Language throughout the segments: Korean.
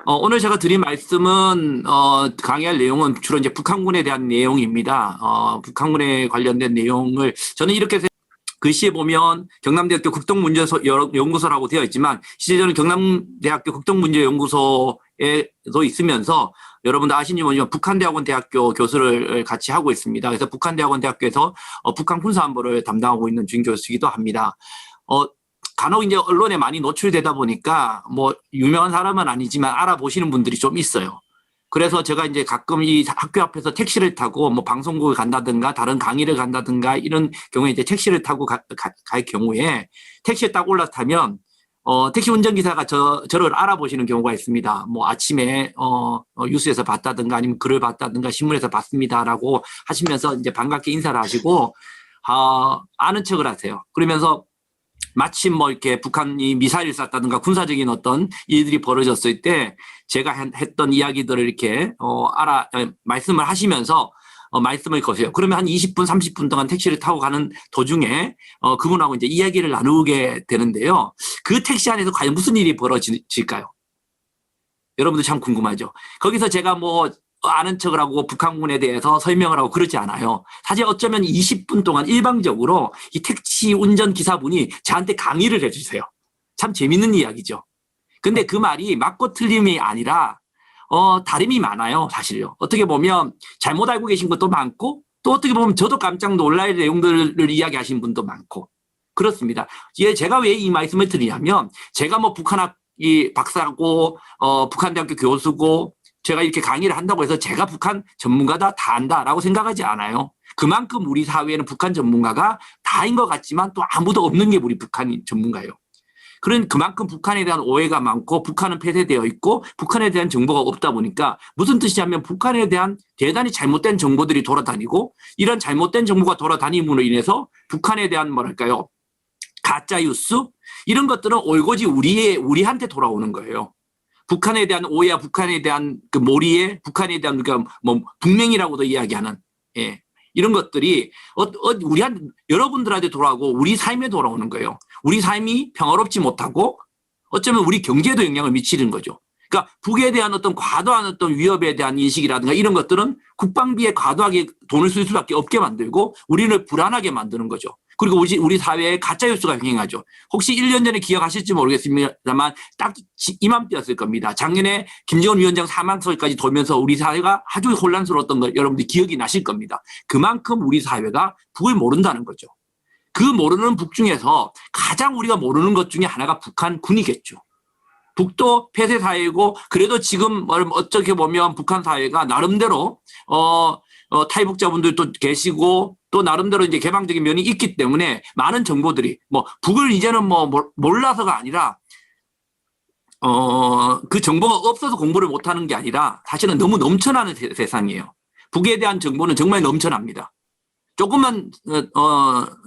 오늘 제가 드린 말씀은, 강의할 내용은 주로 이제 북한군에 대한 내용입니다. 북한군에 관련된 내용을 저는 이렇게 글씨에 보면 경남대학교 극동문제연구소라고 되어 있지만 실제 저는 경남대학교 극동문제연구소에도 있으면서 여러분도 아시는지 모르지만 북한대학원 대학교 교수를 같이 하고 있습니다. 그래서 북한대학원 대학교에서 북한 군사안보를 담당하고 있는准교수이기도 합니다. 간혹 이제 언론에 많이 노출되다 보니까 뭐 유명한 사람은 아니지만 알아보시는 분들이 좀 있어요. 그래서 제가 이제 가끔 이 학교 앞에서 택시를 타고 뭐 방송국을 간다든가 다른 강의를 간다든가 이런 경우에 이제 택시를 타고 갈 경우에 택시에 딱 올라타면 택시 운전기사가 저를 알아보시는 경우가 있습니다. 뭐 아침에 뉴스에서 봤다든가 아니면 글을 봤다든가 신문에서 봤습니다라고 하시면서 이제 반갑게 인사를 하시고 아는 척을 하세요. 그러면서 마침 뭐 이렇게 북한이 미사일을 쐈다든가 군사적인 어떤 일들이 벌어졌을 때 제가 했던 이야기들을 이렇게 말씀을 하시면서 말씀을 거세요. 그러면 한 20분, 30분 동안 택시를 타고 가는 도중에 그분하고 이제 이야기를 나누게 되는데요. 그 택시 안에서 과연 무슨 일이 벌어질까요? 여러분들 참 궁금하죠. 거기서 제가 뭐 아는 척을 하고 북한군에 대해서 설명을 하고 그러지 않아요. 사실 어쩌면 20분 동안 일방적으로 이 택시 운전기사분이 저한테 강의를 해주세요. 참 재밌는 이야기죠. 근데 그 말이 맞고 틀림이 아니라 다름이 많아요. 사실요. 어떻게 보면 잘못 알고 계신 것도 많고 또 어떻게 보면 저도 깜짝 놀랄 내용들을 이야기하신 분도 많고 그렇습니다. 제가 왜 이 말씀을 드리냐면 제가 뭐 북한학이 박사고 북한대학교 교수고 제가 이렇게 강의를 한다고 해서 제가 북한 전문가다 다 안다라고 생각하지 않아요. 그만큼 우리 사회에는 북한 전문가가 다인 것 같지만 또 아무도 없는 게 우리 북한 전문가예요. 그런 그만큼 북한에 대한 오해가 많고 북한은 폐쇄되어 있고 북한에 대한 정보가 없다 보니까 무슨 뜻이냐면 북한에 대한 대단히 잘못된 정보들이 돌아다니고 이런 잘못된 정보가 돌아다님으로 인해서 북한에 대한 뭐랄까요 가짜 뉴스 이런 것들은 올고지 우리한테 돌아오는 거예요. 북한에 대한 오해와 북한에 대한 그 몰이에 북한에 대한 그러니까 뭐 북맹이라고도 이야기하는 이런 것들이 여러분들한테 돌아오고 우리 삶에 돌아오는 거예요. 우리 삶이 평화롭지 못하고 어쩌면 우리 경제에도 영향을 미치는 거죠. 그러니까 북에 대한 어떤 과도한 어떤 위협에 대한 인식이라든가 이런 것들은 국방비에 과도하게 돈을 쓸 수밖에 없게 만들고 우리를 불안하게 만드는 거죠. 그리고 우리 사회에 가짜뉴스가 횡행하죠. 혹시 1년 전에 기억하실지 모르겠습니다만 딱 이맘때였을 겁니다. 작년에 김정은 위원장 사망설까지 돌면서 우리 사회가 아주 혼란스러웠던 걸 여러분들이 기억이 나실 겁니다. 그만큼 우리 사회가 북을 모른다는 거죠. 그 모르는 북 중에서 가장 우리가 모르는 것 중에 하나가 북한군이겠죠. 북도 폐쇄 사회이고 그래도 지금 어떻게 보면 북한 사회가 나름대로 탈북자분들도 계시고 또 나름대로 이제 개방적인 면이 있기 때문에 많은 정보들이 뭐 북을 이제는 뭐 몰라서가 아니라 그 정보가 없어서 공부를 못하는 게 아니라 사실은 너무 넘쳐나는 세상이에요. 북에 대한 정보는 정말 넘쳐납니다. 조금만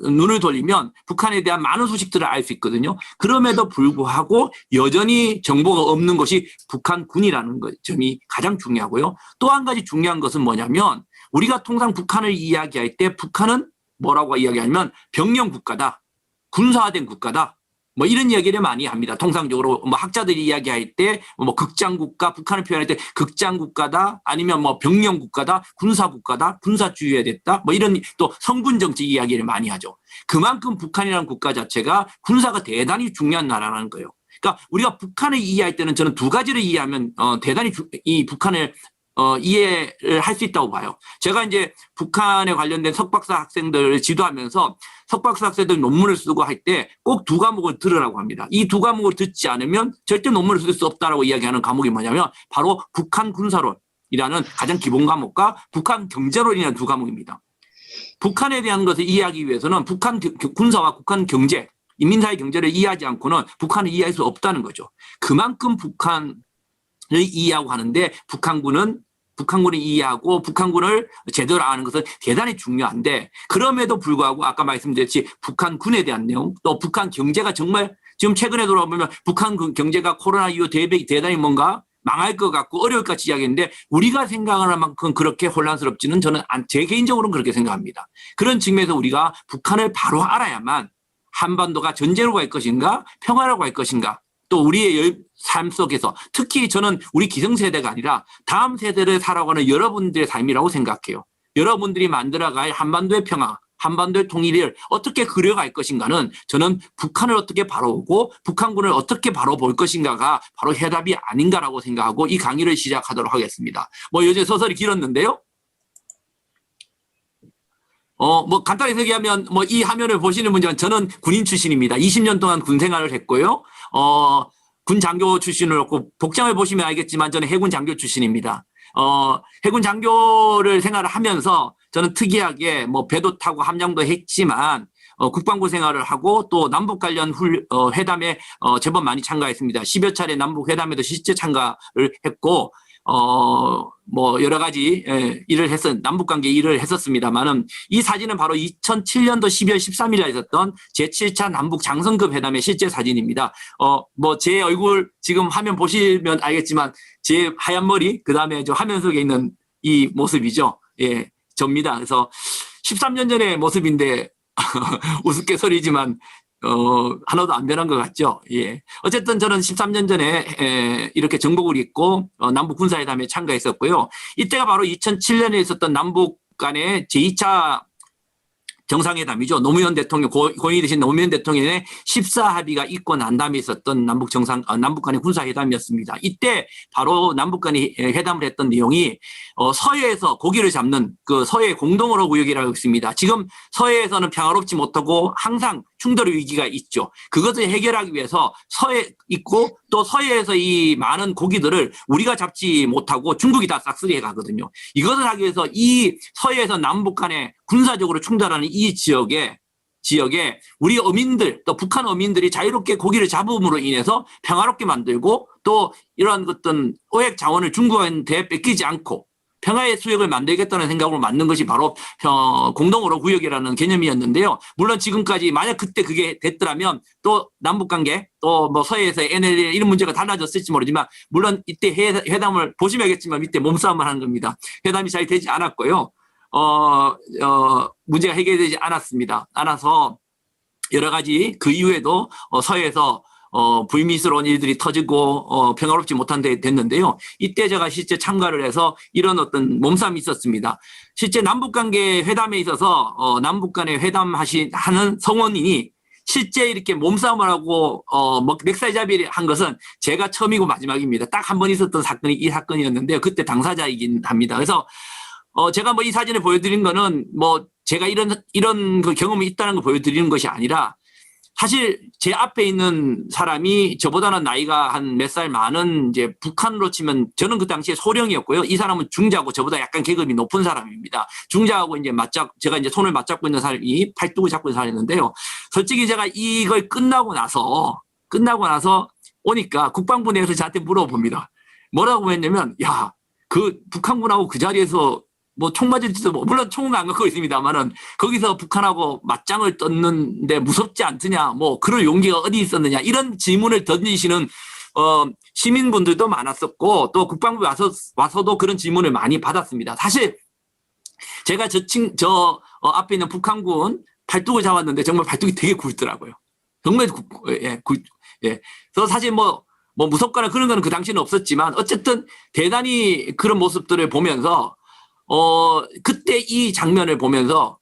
눈을 돌리면 북한에 대한 많은 소식들을 알 수 있거든요. 그럼에도 불구하고 여전히 정보가 없는 것이 북한군이라는 점이 가장 중요하고요. 또 한 가지 중요한 것은 뭐냐면 우리가 통상 북한을 이야기할 때 북한은 뭐라고 이야기하냐면 병영 국가다. 군사화된 국가다. 뭐 이런 이야기를 많이 합니다. 통상적으로 뭐 학자들이 이야기할 때 뭐 극장국가, 북한을 표현할 때 극장국가다 아니면 뭐 병영국가다, 군사국가다, 군사주의가 됐다 뭐 이런 또 성군정책 이야기를 많이 하죠. 그만큼 북한이라는 국가 자체가 군사가 대단히 중요한 나라라는 거예요. 그러니까 우리가 북한을 이해할 때는 저는 두 가지를 이해하면 대단히 이 북한을 이해를 할 수 있다고 봐요. 제가 이제 북한에 관련된 석박사 학생들을 지도하면서 석박사 학생들 논문을 쓰고 할 때 꼭 두 과목을 들으라고 합니다. 이 두 과목을 듣지 않으면 절대 논문을 쓸 수 없다라고 이야기하는 과목이 뭐냐면 바로 북한 군사론이라는 가장 기본 과목과 북한 경제론이라는 두 과목입니다. 북한에 대한 것을 이해하기 위해서는 북한 군사와 북한 경제, 인민사회 경제를 이해하지 않고는 북한을 이해할 수 없다는 거죠. 그만큼 북한을 이해하고 하는데 북한군을 이해하고 북한군을 제대로 아는 것은 대단히 중요한데 그럼에도 불구하고 아까 말씀드렸듯이 북한군에 대한 내용 또 북한 경제가 정말 지금 최근에 돌아보면 북한 경제가 코로나 이후 대단히 뭔가 망할 것 같고 어려울 것 같이 이야기했는데 우리가 생각하는 만큼 그렇게 혼란스럽지는 저는 제 개인적으로는 그렇게 생각합니다. 그런 측면에서 우리가 북한을 바로 알아야만 한반도가 전쟁으로 갈 것인가 평화로 갈 것인가 또 우리의 삶 속에서 특히 저는 우리 기성세대가 아니라 다음 세대를 살아가는 여러분들의 삶이라고 생각해요. 여러분들이 만들어갈 한반도의 평화, 한반도의 통일을 어떻게 그려갈 것인가는 저는 북한을 어떻게 바라보고 북한군을 어떻게 바라볼 것인가가 바로 해답이 아닌가라고 생각하고 이 강의를 시작하도록 하겠습니다. 뭐 요즘 서설이 길었는데요. 뭐 간단히 소개하면 뭐 이 화면을 보시는 분들은 저는 군인 출신입니다. 20년 동안 군 생활을 했고요. 군 장교 출신으로 복장을 보시면 알겠지만 저는 해군 장교 출신입니다. 해군 장교를 생활을 하면서 저는 특이하게 뭐 배도 타고 함장도 했지만 국방부 생활을 하고 또 남북 관련 회담에 제법 많이 참가했습니다. 10여 차례 남북 회담에도 실제 참가를 했고 뭐 여러 가지 일을 남북 관계 일을 했었습니다만은 이 사진은 바로 2007년도 12월 13일에 있었던 제7차 남북 장성급 회담의 실제 사진입니다. 뭐 제 얼굴 지금 화면 보시면 알겠지만 제 하얀 머리 그다음에 저 화면 속에 있는 이 모습이죠. 예, 접니다. 그래서 13년 전의 모습인데 우스갯소리지만 하나도 안 변한 것 같죠. 예. 어쨌든 저는 13년 전에 이렇게 정복을 입고 남북 군사회담에 참가했었고요. 이때가 바로 2007년에 있었던 남북 간의 제2차 정상회담이죠. 노무현 대통령, 고인이 되신 노무현 대통령의 14합의가 있고 난 다음에 있었던 남북 간의 군사회담이었습니다. 이때 바로 남북 간이 회담을 했던 내용이 서해에서 고기를 잡는 그 서해 공동어로 구역이라고 있습니다. 지금 서해에서는 평화롭지 못하고 항상 충돌의 위기가 있죠. 그것을 해결하기 위해서 서해 있고 또 서해에서 이 많은 고기들을 우리가 잡지 못하고 중국이 다 싹쓸이해 가거든요. 이것을 하기 위해서 이 서해에서 남북 간에 군사적으로 충돌하는 이 지역에 우리 어민들 또 북한 어민들이 자유롭게 고기를 잡음으로 인해서 평화롭게 만들고 또 이러한 어떤 어획 자원을 중국한테 뺏기지 않고 평화의 수역을 만들겠다는 생각으로 만든 것이 바로 공동어로 구역이라는 개념이었는데요. 물론 지금까지 만약 그때 그게 됐더라면 또 남북관계 또 뭐 서해에서 NLL 이런 문제가 달라졌을지 모르지만 물론 이때 회담을 보시면 알겠지만 밑에 몸싸움을 하는 겁니다. 회담이 잘 되지 않았고요. 문제가 해결되지 않아서 여러 가지 그 이후에도 서해에서 불미스러운 일들이 터지고 평화롭지 못한 데 됐는데요. 이때 제가 실제 참가를 해서 이런 어떤 몸싸움이 있었습니다. 실제 남북관계 회담에 있어서 남북 간에 하는 성원인이 실제 이렇게 몸싸움을 하고 멱살잡이를 한 것은 제가 처음이고 마지막입니다. 딱 한 번 있었던 사건이 이 사건이었는데요. 그때 당사자이긴 합니다. 그래서 제가 뭐 이 사진을 보여드린 거는 뭐 제가 이런 그 경험이 있다는 걸 보여드리는 것이 아니라 사실 제 앞에 있는 사람이 저보다는 나이가 한 몇 살 많은 이제 북한으로 치면 저는 그 당시에 소령이었고요. 이 사람은 중자고 저보다 약간 계급이 높은 사람입니다. 중자하고 이제 제가 이제 손을 맞잡고 있는 사람이 팔뚝을 잡고 있는 사람이었는데요. 솔직히 제가 이걸 끝나고 나서 오니까 국방부 내에서 저한테 물어봅니다. 뭐라고 했냐면 야, 그 북한군하고 그 자리에서 뭐 총 맞을지도 물론 총은 안 갖고 있습니다만은 거기서 북한하고 맞짱을 떴는데 무섭지 않느냐 뭐 그럴 용기가 어디 있었느냐 이런 질문을 던지시는 시민분들도 많았었고 또 국방부에 와서도 그런 질문을 많이 받았습니다. 사실 제가 저 앞에 있는 북한군 발뚝을 잡았는데 정말 발뚝이 되게 굵더라고요. 정말 예. 그래서 사실 뭐 무섭거나 그런 거는 그 당시는 없었지만 어쨌든 대단히 그런 모습들을 보면서 그때 이 장면을 보면서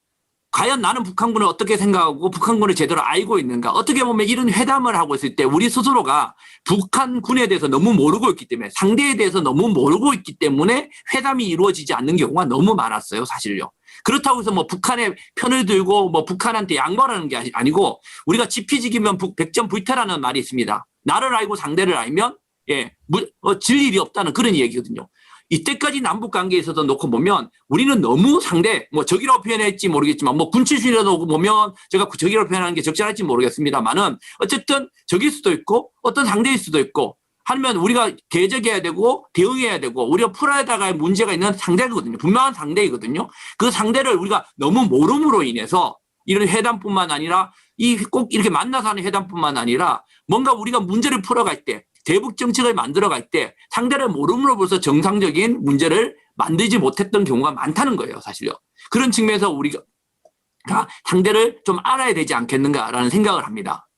과연 나는 북한군을 어떻게 생각하고 북한군을 제대로 알고 있는가. 어떻게 보면 이런 회담을 하고 있을 때 우리 스스로가 북한군에 대해서 너무 모르고 있기 때문에 상대에 대해서 너무 모르고 있기 때문에 회담이 이루어지지 않는 경우가 너무 많았어요. 사실요. 그렇다고 해서 뭐 북한의 편을 들고 뭐 북한한테 양보하는 게 아니고 우리가 지피지기면 백전불태라는 말이 있습니다. 나를 알고 상대를 알면 질 일이 없다는 그런 얘기거든요. 이때까지 남북 관계에 있어서 놓고 보면 우리는 너무 뭐 적이라고 표현할지 모르겠지만 뭐 군 출신이라도 보면 제가 적이라고 표현하는 게 적절할지 모르겠습니다만은 어쨌든 적일 수도 있고 어떤 상대일 수도 있고 하면 우리가 대적해야 되고 대응해야 되고 우리가 풀어야 될 문제가 있는 상대거든요. 분명한 상대이거든요. 그 상대를 우리가 너무 모름으로 인해서 이런 회담뿐만 아니라 꼭 이렇게 만나서 하는 회담뿐만 아니라 뭔가 우리가 문제를 풀어갈 때 대북 정책을 만들어갈 때 상대를 모름으로 벌써 정상적인 문제를 만들지 못했던 경우가 많다는 거예요, 사실요. 그런 측면에서 우리가 상대를 좀 알아야 되지 않겠는가라는 생각을 합니다.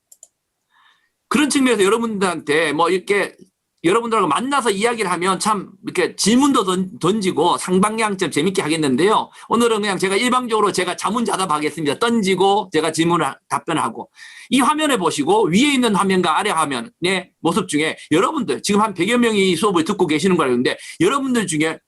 그런 측면에서 여러분들한테 뭐 이렇게 여러분들하고 만나서 이야기를 하면 참 이렇게 질문도 던지고 상방향 좀 재밌게 하겠는데요. 오늘은 그냥 제가 일방적으로 제가 자문자답하겠습니다. 던지고 제가 질문을 답변하고 이 화면에 보시고 위에 있는 화면과 아래 화면의 모습 중에 여러분들 지금 한 100여 명이 수업을 듣고 계시는 걸 알는데 여러분들 중에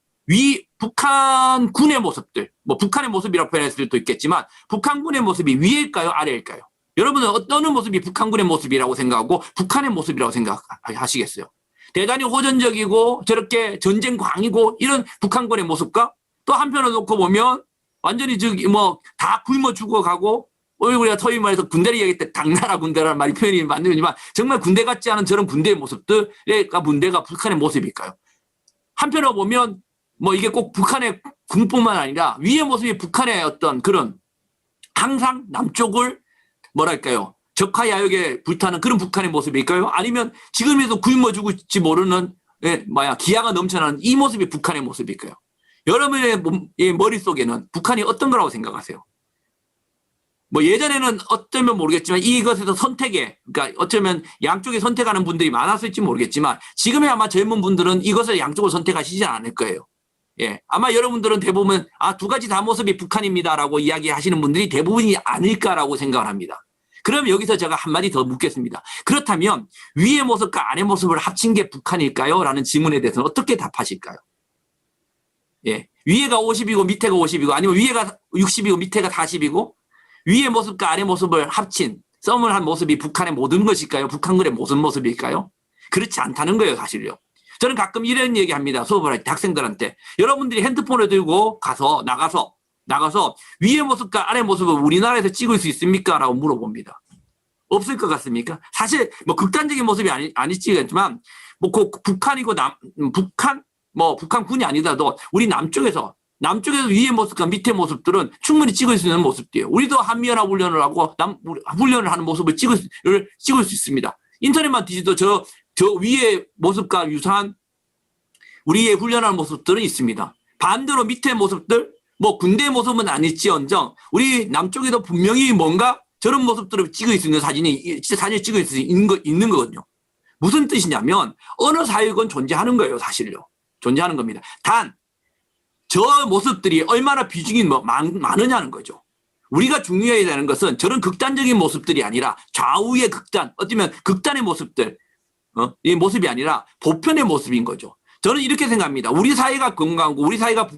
북한군의 모습들 뭐 북한의 모습이라고 표현했을 수도 있겠지만 북한군의 모습이 위일까요 아래일까요? 여러분은 어떤 모습이 북한군의 모습이라고 생각하고 북한의 모습이라고 생각하시겠어요? 대단히 호전적이고 저렇게 전쟁 광이고 이런 북한군의 모습과 또 한편으로 놓고 보면 완전히 저기 뭐 다 굶어 죽어가고 우리가 소위 말해서 군대를 얘기할 때 당나라 군대라는 말이 표현이 맞는지만 정말 군대 같지 않은 저런 군대의 모습들과 문제가 북한의 모습일까요? 한편으로 보면 뭐 이게 꼭 북한의 군뿐만 아니라 위의 모습이 북한의 어떤 그런 항상 남쪽을 뭐랄까요? 적화야욕에 불타는 그런 북한의 모습일까요? 아니면 지금에도 굶어 죽을지 모르는 기아가 넘쳐나는 이 모습이 북한의 모습일까요? 여러분의 머릿속에는 북한이 어떤 거라고 생각하세요? 뭐 예전에는 어쩌면 모르겠지만 이것에서 선택에 그러니까 어쩌면 양쪽에 선택하는 분들이 많았을지 모르겠지만 지금의 아마 젊은 분들은 이것을 양쪽을 선택하시지 않을 거예요. 예, 아마 여러분들은 대부분 두 가지 다 모습이 북한입니다라고 이야기하시는 분들이 대부분이 아닐까라고 생각을 합니다. 그럼 여기서 제가 한마디 더 묻겠습니다. 그렇다면 위의 모습과 아래 모습을 합친 게 북한일까요? 라는 질문에 대해서는 어떻게 답하실까요? 예, 위에가 50이고 밑에가 50이고 아니면 위에가 60이고 밑에가 40이고 위의 모습과 아래 모습을 합친 썸을 한 모습이 북한의 모든 것일까요? 북한군의 모든 모습일까요? 그렇지 않다는 거예요, 사실요. 저는 가끔 이런 얘기합니다. 수업을 할 때 학생들한테 여러분들이 핸드폰을 들고 나가서 위의 모습과 아래 모습을 우리나라에서 찍을 수 있습니까? 라고 물어봅니다. 없을 것 같습니까? 사실 뭐 극단적인 모습이 아니지만 뭐 북한이고 북한군이 아니더라도 우리 남쪽에서 위의 모습과 밑의 모습들은 충분히 찍을 수 있는 모습이에요. 우리도 한미연합 훈련을 하고 훈련을 하는 모습을 찍을 수 있습니다. 인터넷만 뒤져도 저 위의 모습과 유사한 우리의 훈련하는 모습들은 있습니다. 반대로 밑의 모습들 뭐 군대의 모습은 아닐지언정 우리 남쪽에도 분명히 뭔가 저런 모습들을 찍을 수 있는 사진을 찍을 수 있는 거거든요. 무슨 뜻이냐면 어느 사회건 존재하는 거예요. 사실요. 존재하는 겁니다. 단 저 모습들이 얼마나 비중이 많으냐는 거죠. 우리가 중요해야 되는 것은 저런 극단적인 모습들이 아니라 좌우의 극단, 어쩌면 극단의 모습들, 이 모습이 아니라 보편의 모습인 거죠. 저는 이렇게 생각합니다. 우리 사회가 건강하고 우리 사회가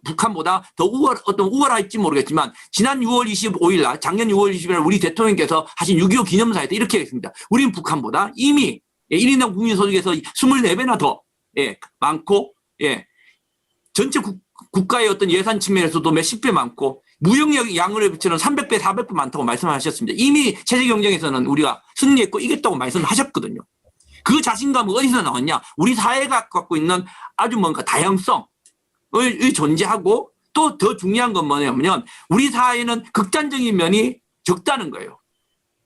북한보다 더 우월할지 모르겠지만 지난 6월 25일 날 작년 6월 20일 날 우리 대통령께서 하신 6.25 기념사에서 이렇게 했습니다. 우리는 북한보다 이미 1인당 국민 소득에서 24배나 더 많고 전체 국가의 어떤 예산 측면에서도 몇십 배 많고 무역력 양을 비치는 300배, 400배 많다고 말씀하셨습니다. 이미 체제 경쟁에서는 우리가 승리했고 이겼다고 말씀하셨거든요. 그 자신감은 어디서 나왔냐? 우리 사회가 갖고 있는 아주 뭔가 다양성을 존재하고 또 더 중요한 건 뭐냐면 우리 사회는 극단적인 면이 적다는 거예요.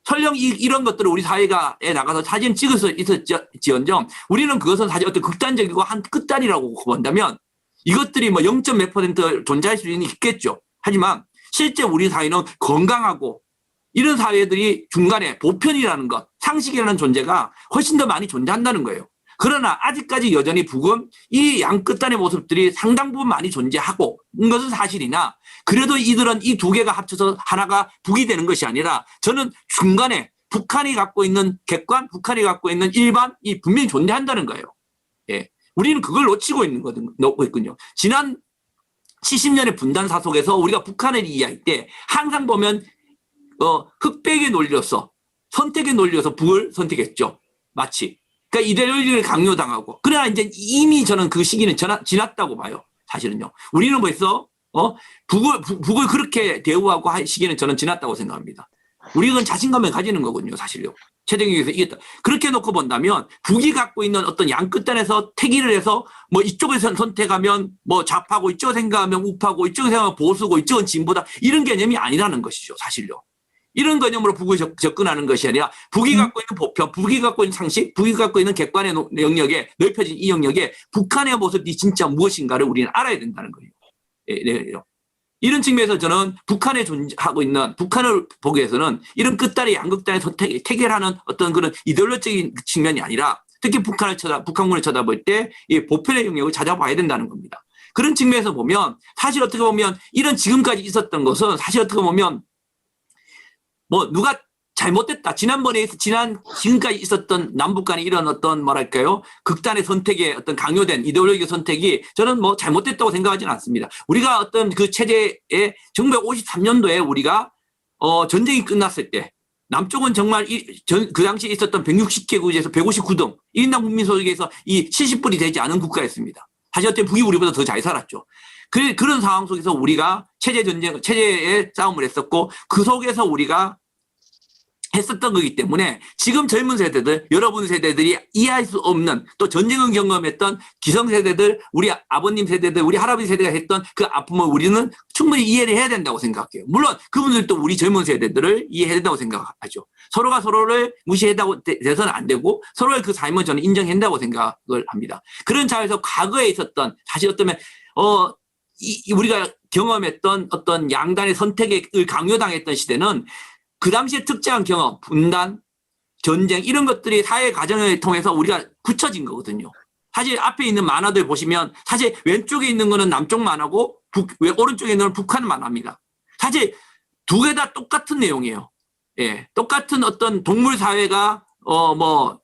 설령 이런 것들을 우리 사회가 나가서 사진 찍을 수 있었지언정 우리는 그것은 사실 어떤 극단적이고 한 끝단이라고 본다면 이것들이 뭐 0. 몇 % 존재할 수 있겠죠. 하지만 실제 우리 사회는 건강하고 이런 사회들이 중간에 보편이라는 것, 상식이라는 존재가 훨씬 더 많이 존재한다는 거예요. 그러나 아직까지 여전히 북은 이 양끝단의 모습들이 상당 부분 많이 존재하고 있는 것은 사실이나 그래도 이들은 이 두 개가 합쳐서 하나가 북이 되는 것이 아니라 저는 중간에 북한이 갖고 있는 객관, 북한이 갖고 있는 일반이 분명히 존재한다는 거예요. 예. 우리는 그걸 놓치고 있군요. 지난 70년의 분단사 속에서 우리가 북한을 이해할 때 항상 보면 흑백의 논리로서 선택의 논리로서 북을 선택했죠. 마치. 그러니까 이데올로기를 강요당하고. 그러나 이제 이미 저는 그 시기는 지났다고 봐요. 사실은요. 우리는 벌써 북을 그렇게 대우하고 할 시기는 저는 지났다고 생각합니다. 우리는 자신감을 가지는 거군요. 사실요. 체제경에서 이겼다. 그렇게 놓고 본다면 북이 갖고 있는 어떤 양끝단에서 태기를 해서 뭐 이쪽을 선택하면 뭐 좌파고 이쪽을 생각하면 우파고 이쪽을 생각하면 보수고 이쪽은 진보다 이런 개념이 아니라는 것이죠. 사실요. 이런 개념으로 북을 접근하는 것이 아니라 북이 갖고 있는 보편, 북이 갖고 있는 상식, 북이 갖고 있는 객관의 영역에 넓혀진 이 영역에 북한의 모습이 진짜 무엇인가를 우리는 알아야 된다는 거예요. 이런 측면에서 저는 북한에 존재하고 있는, 북한을 보기 위해서는 이런 끝단의 양극단의 태결하는 어떤 그런 이데올로적인 측면이 아니라 특히 북한군을 쳐다볼 때 이 보편의 영역을 찾아봐야 된다는 겁니다. 그런 측면에서 보면 사실 어떻게 보면 이런 지금까지 있었던 것은 사실 어떻게 보면 뭐 누가 잘못됐다. 지금까지 있었던 남북 간의 이런 어떤 뭐랄까요. 극단의 선택의 어떤 강요된 이데올로기의 선택이 저는 뭐 잘못됐다고 생각하지는 않습니다. 우리가 어떤 그 체제에 1953년도에 우리가 전쟁이 끝났을 때 남쪽은 정말 그 당시에 있었던 160개국에서 159등 1인당 국민 소득에서 이 70%이 되지 않은 국가였습니다. 사실 어때 북이 우리보다 더 잘 살았죠. 그런 상황 속에서 우리가 체제의 싸움을 했었고 그 속에서 우리가 했었던 거기 때문에 지금 젊은 세대들, 여러분 세대들이 이해할 수 없는 또 전쟁을 경험했던 기성세대들, 우리 아버님 세대들, 우리 할아버지 세대가 했던 그 아픔을 우리는 충분히 이해를 해야 된다고 생각해요. 물론 그분들도 우리 젊은 세대들을 이해해야 된다고 생각하죠. 서로가 서로를 무시해도 돼서는 안 되고 서로의 그 삶을 저는 인정해야 된다고 생각을 합니다. 그런 차원에서 과거에 있었던 사실 어쩌면 우리가 경험했던 어떤 양단의 선택을 강요당했던 시대는 그 당시에 특정한 경험, 분단, 전쟁 이런 것들이 사회 과정을 통해서 우리가 굳혀진 거거든요. 사실 앞에 있는 만화들 보시면 사실 왼쪽에 있는 거는 남쪽 만화고 오른쪽에 있는 건 북한 만화입니다. 사실 두 개 다 똑같은 내용이에요. 예, 똑같은 어떤 동물 사회가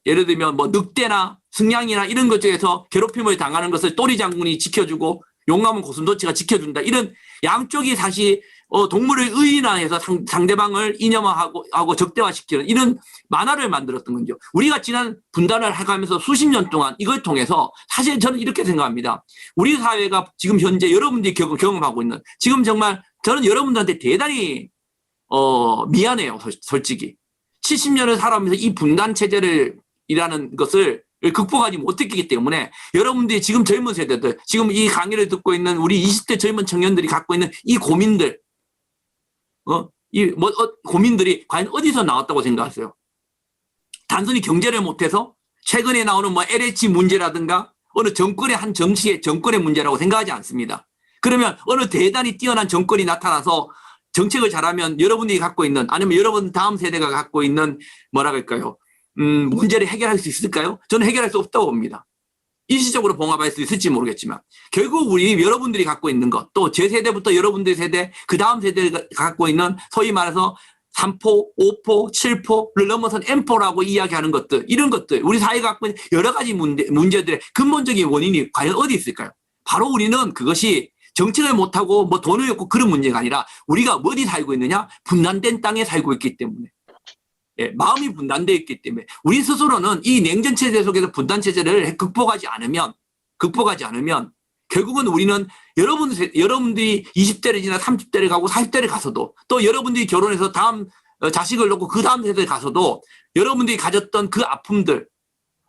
예를 들면 뭐 늑대나 승냥이나 이런 것 중에서 괴롭힘을 당하는 것을 또리 장군이 지켜주고 용감한 고슴도치가 지켜준다. 이런 양쪽이 사실 동물을 의인화해서 상대방을 이념화하고 적대화시키는 이런 만화를 만들었던 거죠. 우리가 지난 분단을 해가면서 수십 년 동안 이걸 통해서 사실 저는 이렇게 생각합니다. 우리 사회가 지금 현재 여러분들이 경험하고 있는 지금 정말 저는 여러분들한테 대단히 미안해요. 솔직히. 70년을 살아오면서 이 분단 체제이라는 것을 극복하지 못했기 때문에 여러분들이 지금 젊은 세대들, 지금 이 강의를 듣고 있는 우리 20대 젊은 청년들이 갖고 있는 이 고민들, 고민들이 과연 어디서 나왔다고 생각하세요? 단순히 경제를 못해서 최근에 나오는 LH 문제라든가 어느 정권의 한 정권의 문제라고 생각하지 않습니다. 그러면 어느 대단히 뛰어난 정권이 나타나서 정책을 잘하면 여러분들이 갖고 있는 아니면 여러분 다음 세대가 갖고 있는 뭐라 그럴까요? 문제를 해결할 수 있을까요? 저는 해결할 수 없다고 봅니다. 일시적으로 봉합할 수 있을지 모르겠지만 결국 우리 여러분들이 갖고 있는 것 또 제 세대부터 여러분들 세대 그 다음 세대가 갖고 있는 소위 말해서 3포, 5포, 7포를 넘어선 M포라고 이야기하는 것들 이런 것들 우리 사회가 갖고 있는 여러 가지 문제들의 근본적인 원인이 과연 어디 있을까요? 바로 우리는 그것이 정책을 못하고 돈을 없고 그런 문제가 아니라 우리가 어디 살고 있느냐? 분단된 땅에 살고 있기 때문에 예, 마음이 분단되어 있기 때문에 우리 스스로는 이 냉전 체제 속에서 분단 체제를 극복하지 않으면 결국은 우리는 여러분들이 20대를 지나 30대를 가고 40대를 가서도 또 여러분들이 결혼해서 다음 자식을 놓고 그 다음 세대에 가서도 여러분들이 가졌던 그 아픔들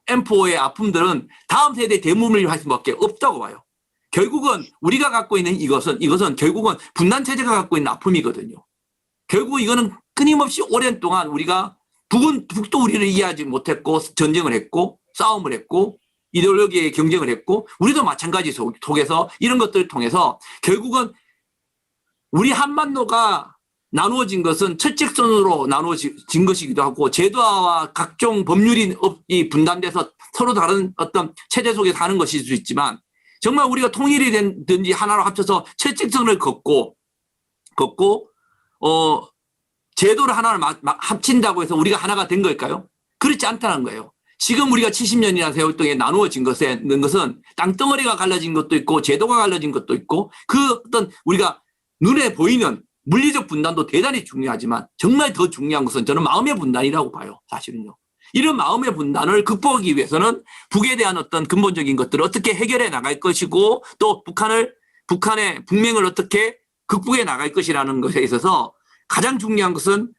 M4의 아픔들은 다음 세대에 대물림을 할 수밖에 없다고 봐요. 결국은 우리가 갖고 있는 이것은 결국은 분단 체제가 갖고 있는 아픔이거든요. 결국 이거는 끊임없이 오랜 동안 우리가 북도 우리를 이해하지 못했고 전쟁을 했고 싸움을 했고 이데올로기의 경쟁을 했고 우리도 마찬가지 속에서 이런 것들을 통해서 결국은 우리 한반도가 나누어진 것은 철책선으로 나누어진 것이기도 하고 제도와 각종 법률이 분단돼서 서로 다른 어떤 체제 속에 사는 것일 수 있지만 정말 우리가 통일이 된든지 하나로 합쳐서 철책선을 걷고 제도를 하나를 합친다고 해서 우리가 하나가 된 걸까요? 그렇지 않다는 거예요. 지금 우리가 70년이나 세월 동안 나누어진 것은 땅덩어리가 갈라진 것도 있고 제도가 갈라진 것도 있고 그 어떤 우리가 눈에 보이는 물리적 분단도 대단히 중요하지만 정말 더 중요한 것은 저는 마음의 분단이라고 봐요. 사실은요. 이런 마음의 분단을 극복하기 위해서는 북에 대한 어떤 근본적인 것들을 어떻게 해결해 나갈 것이고 또 북한의 북맹을 어떻게 극복해 나갈 것이라는 것에 있어서 가장 중요한 것은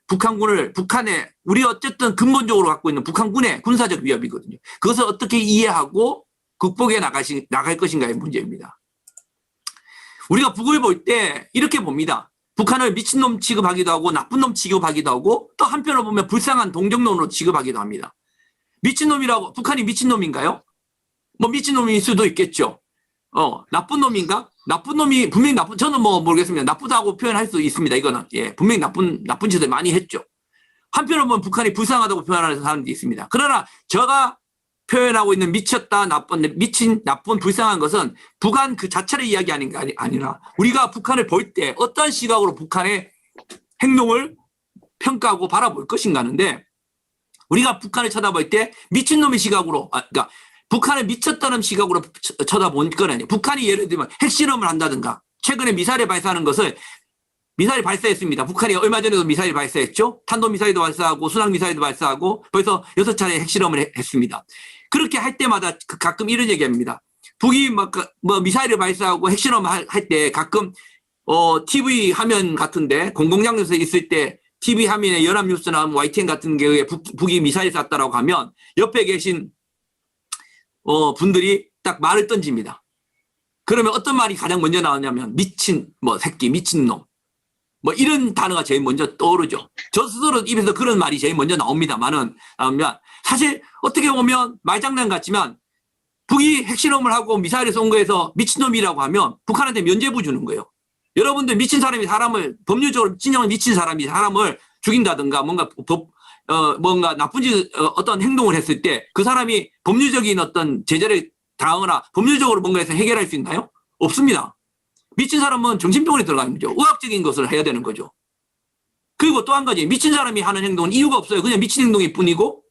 우리 어쨌든 근본적으로 갖고 있는 북한군의 군사적 위협이거든요. 그것을 어떻게 이해하고 극복해 나갈 것인가의 문제입니다. 우리가 북을 볼 때 이렇게 봅니다. 북한을 미친놈 취급하기도 하고 나쁜 놈 취급하기도 하고 또 한편으로 보면 불쌍한 동정론으로 취급하기도 합니다. 북한이 미친놈인가요? 미친놈일 수도 있겠죠. 나쁜 놈인가? 나쁜 놈이 분명히 저는 뭐 모르겠습니다. 나쁘다고 표현할 수 있습니다. 이거는. 예, 분명히 나쁜 짓을 많이 했죠. 한편으로 보면 북한이 불쌍하다고 표현하는 사람들이 있습니다. 그러나 제가 표현하고 있는 미쳤다, 미친, 나쁜, 불쌍한 것은 북한 그 자체의 이야기 아니라 우리가 북한을 볼 때 어떤 시각으로 북한의 행동을 평가하고 바라볼 것인가 하는데 우리가 북한을 쳐다볼 때 미친놈의 시각으로, 그러니까 북한을 미쳤다는 시각으로 쳐다본 건 아니에요. 북한이 예를 들면 핵실험을 한다든가 최근에 미사일을 발사하는 것을 미사일 발사했습니다. 북한이 얼마 전에도 미사일 발사했죠. 탄도미사일도 발사하고 순항미사일도 발사하고 벌써 6차례 핵실험을 했습니다. 그렇게 할 때마다 가끔 이런 얘기합니다. 북이 뭐 미사일을 발사하고 핵실험 할 때 가끔 TV 화면 같은데 공공장소에서 있을 때 TV 화면에 연합뉴스나 YTN 같은 경우에 북이 미사일 쐈다라고 하면 옆에 계신 분들이 딱 말을 던집니다. 그러면 어떤 말이 가장 먼저 나오냐면 미친 새끼 미친놈 뭐 이런 단어가 제일 먼저 떠오르죠. 저 스스로 입에서 그런 말이 제일 먼저 나옵니다만은 사실 어떻게 보면 말장난 같지만 북이 핵실험을 하고 미사일을 쏜 거에서 미친놈이라고 하면 북한한테 면죄부 주는 거예요. 여러분들 미친 사람이 사람을 법률적으로 진정한 미친 사람이 사람을 죽인다든가 뭔가 나쁜 어떤 행동을 했을 때 그 사람이 법률적인 어떤 제재를 당하거나 법률적으로 뭔가 해서 해결할 수 있나요? 없습니다. 미친 사람은 정신병원에 들어가는 거죠. 의학적인 것을 해야 되는 거죠. 그리고 또 한 가지 미친 사람이 하는 행동은 이유가 없어요. 그냥 미친 행동일 뿐이고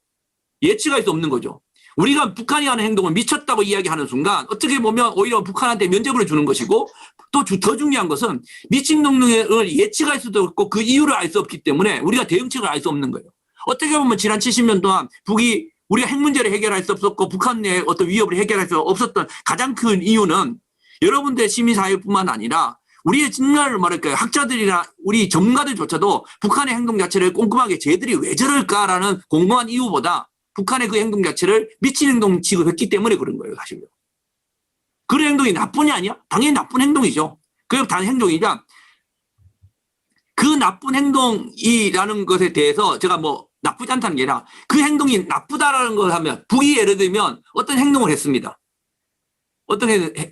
예측할 수 없는 거죠. 우리가 북한이 하는 행동을 미쳤다고 이야기하는 순간 어떻게 보면 오히려 북한한테 면죄부를 주는 것이고 또 더 중요한 것은 미친 행동을 예측할 수도 없고 그 이유를 알 수 없기 때문에 우리가 대응책을 알 수 없는 거예요. 어떻게 보면 지난 70년 동안 북이 우리가 핵 문제를 해결할 수 없었고 북한 내 어떤 위협을 해결할 수 없었던 가장 큰 이유는 여러분들 시민사회뿐만 아니라 우리의 정말 뭐랄까요 학자들이나 우리 전문가들조차도 북한의 행동 자체를 꼼꼼하게 쟤들이 왜 저럴까라는 공공한 이유보다 북한의 그 행동 자체를 미친 행동 취급했기 때문에 그런 거예요, 사실요. 그런 행동이 나쁘냐 아니야? 당연히 나쁜 행동이죠. 그게 단 행동이자 그 나쁜 행동이라는 것에 대해서 제가 뭐 나쁘지 않다는 게 아니라 그 행동이 나쁘다라는 걸 하면 북이 예를 들면 어떤 행동을 했습니다.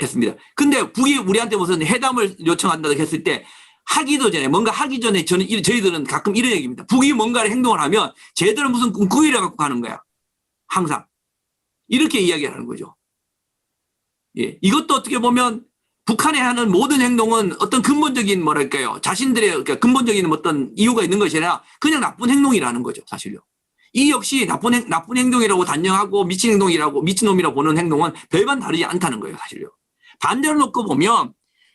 했습니다. 근데 북이 우리한테 무슨 회담을 요청한다고 했을 때 하기도 전에 뭔가 하기 전에 저희들은 가끔 이런 얘기입니다. 북이 뭔가를 행동을 하면 쟤들은 무슨 꿈꾸기를 갖고 가는 거야. 항상. 이렇게 이야기하는 거죠. 예. 이것도 어떻게 보면 북한이 하는 모든 행동은 어떤 근본적인 뭐랄까요. 자신들의 그러니까 근본적인 어떤 이유가 있는 것이 아니라 그냥 나쁜 행동이라는 거죠. 사실요. 이 역시 나쁜 행동이라고 단정하고 미친 행동이라고 미친놈이라고 보는 행동은 별반 다르지 않다는 거예요. 사실요. 반대로 놓고 보면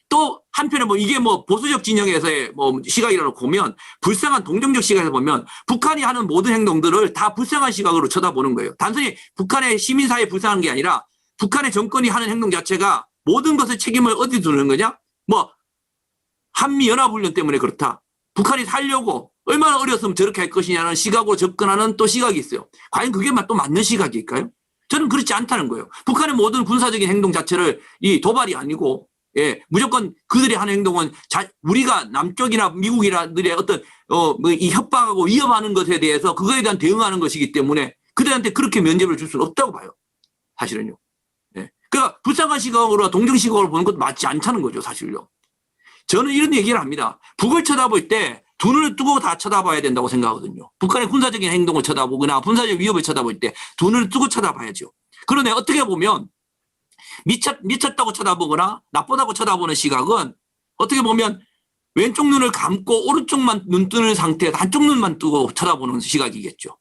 또 한편에 뭐 이게 뭐 보수적 진영에서의 뭐 시각이라고 보면 불쌍한 동정적 시각에서 보면 북한이 하는 모든 행동들을 다 불쌍한 시각으로 쳐다보는 거예요. 단순히 북한의 시민사회에 불쌍한 게 아니라 북한의 정권이 하는 행동 자체가 모든 것을 책임을 어디 두는 거냐? 뭐 한미연합훈련 때문에 그렇다. 북한이 살려고 얼마나 어렸으면 저렇게 할 것이냐는 시각으로 접근하는 또 시각이 있어요. 과연 그게 또 맞는 시각일까요? 저는 그렇지 않다는 거예요. 북한의 모든 군사적인 행동 자체를 이 도발이 아니고 예, 무조건 그들이 하는 행동은 우리가 남쪽이나 미국이라들의 어떤 이 협박하고 위협하는 것에 대해서 그거에 대한 대응하는 것이기 때문에 그들한테 그렇게 면죄부를 줄 수는 없다고 봐요. 사실은요. 예. 그러니까 불쌍한 시각으로 동정 시각으로 보는 것도 맞지 않다는 거죠. 사실요. 저는 이런 얘기를 합니다. 북을 쳐다볼 때 두 눈을 뜨고 다 쳐다봐야 된다고 생각하거든요. 북한의 군사적인 행동을 쳐다보거나 군사적 위협을 쳐다볼 때 두 눈을 뜨고 쳐다봐야죠. 그런데 어떻게 보면 미쳤다고 쳐다보거나 나쁘다고 쳐다보는 시각은 어떻게 보면 왼쪽 눈을 감고 오른쪽만 눈 뜨는 상태에서 한쪽 눈만 뜨고 쳐다보는 시각이겠죠.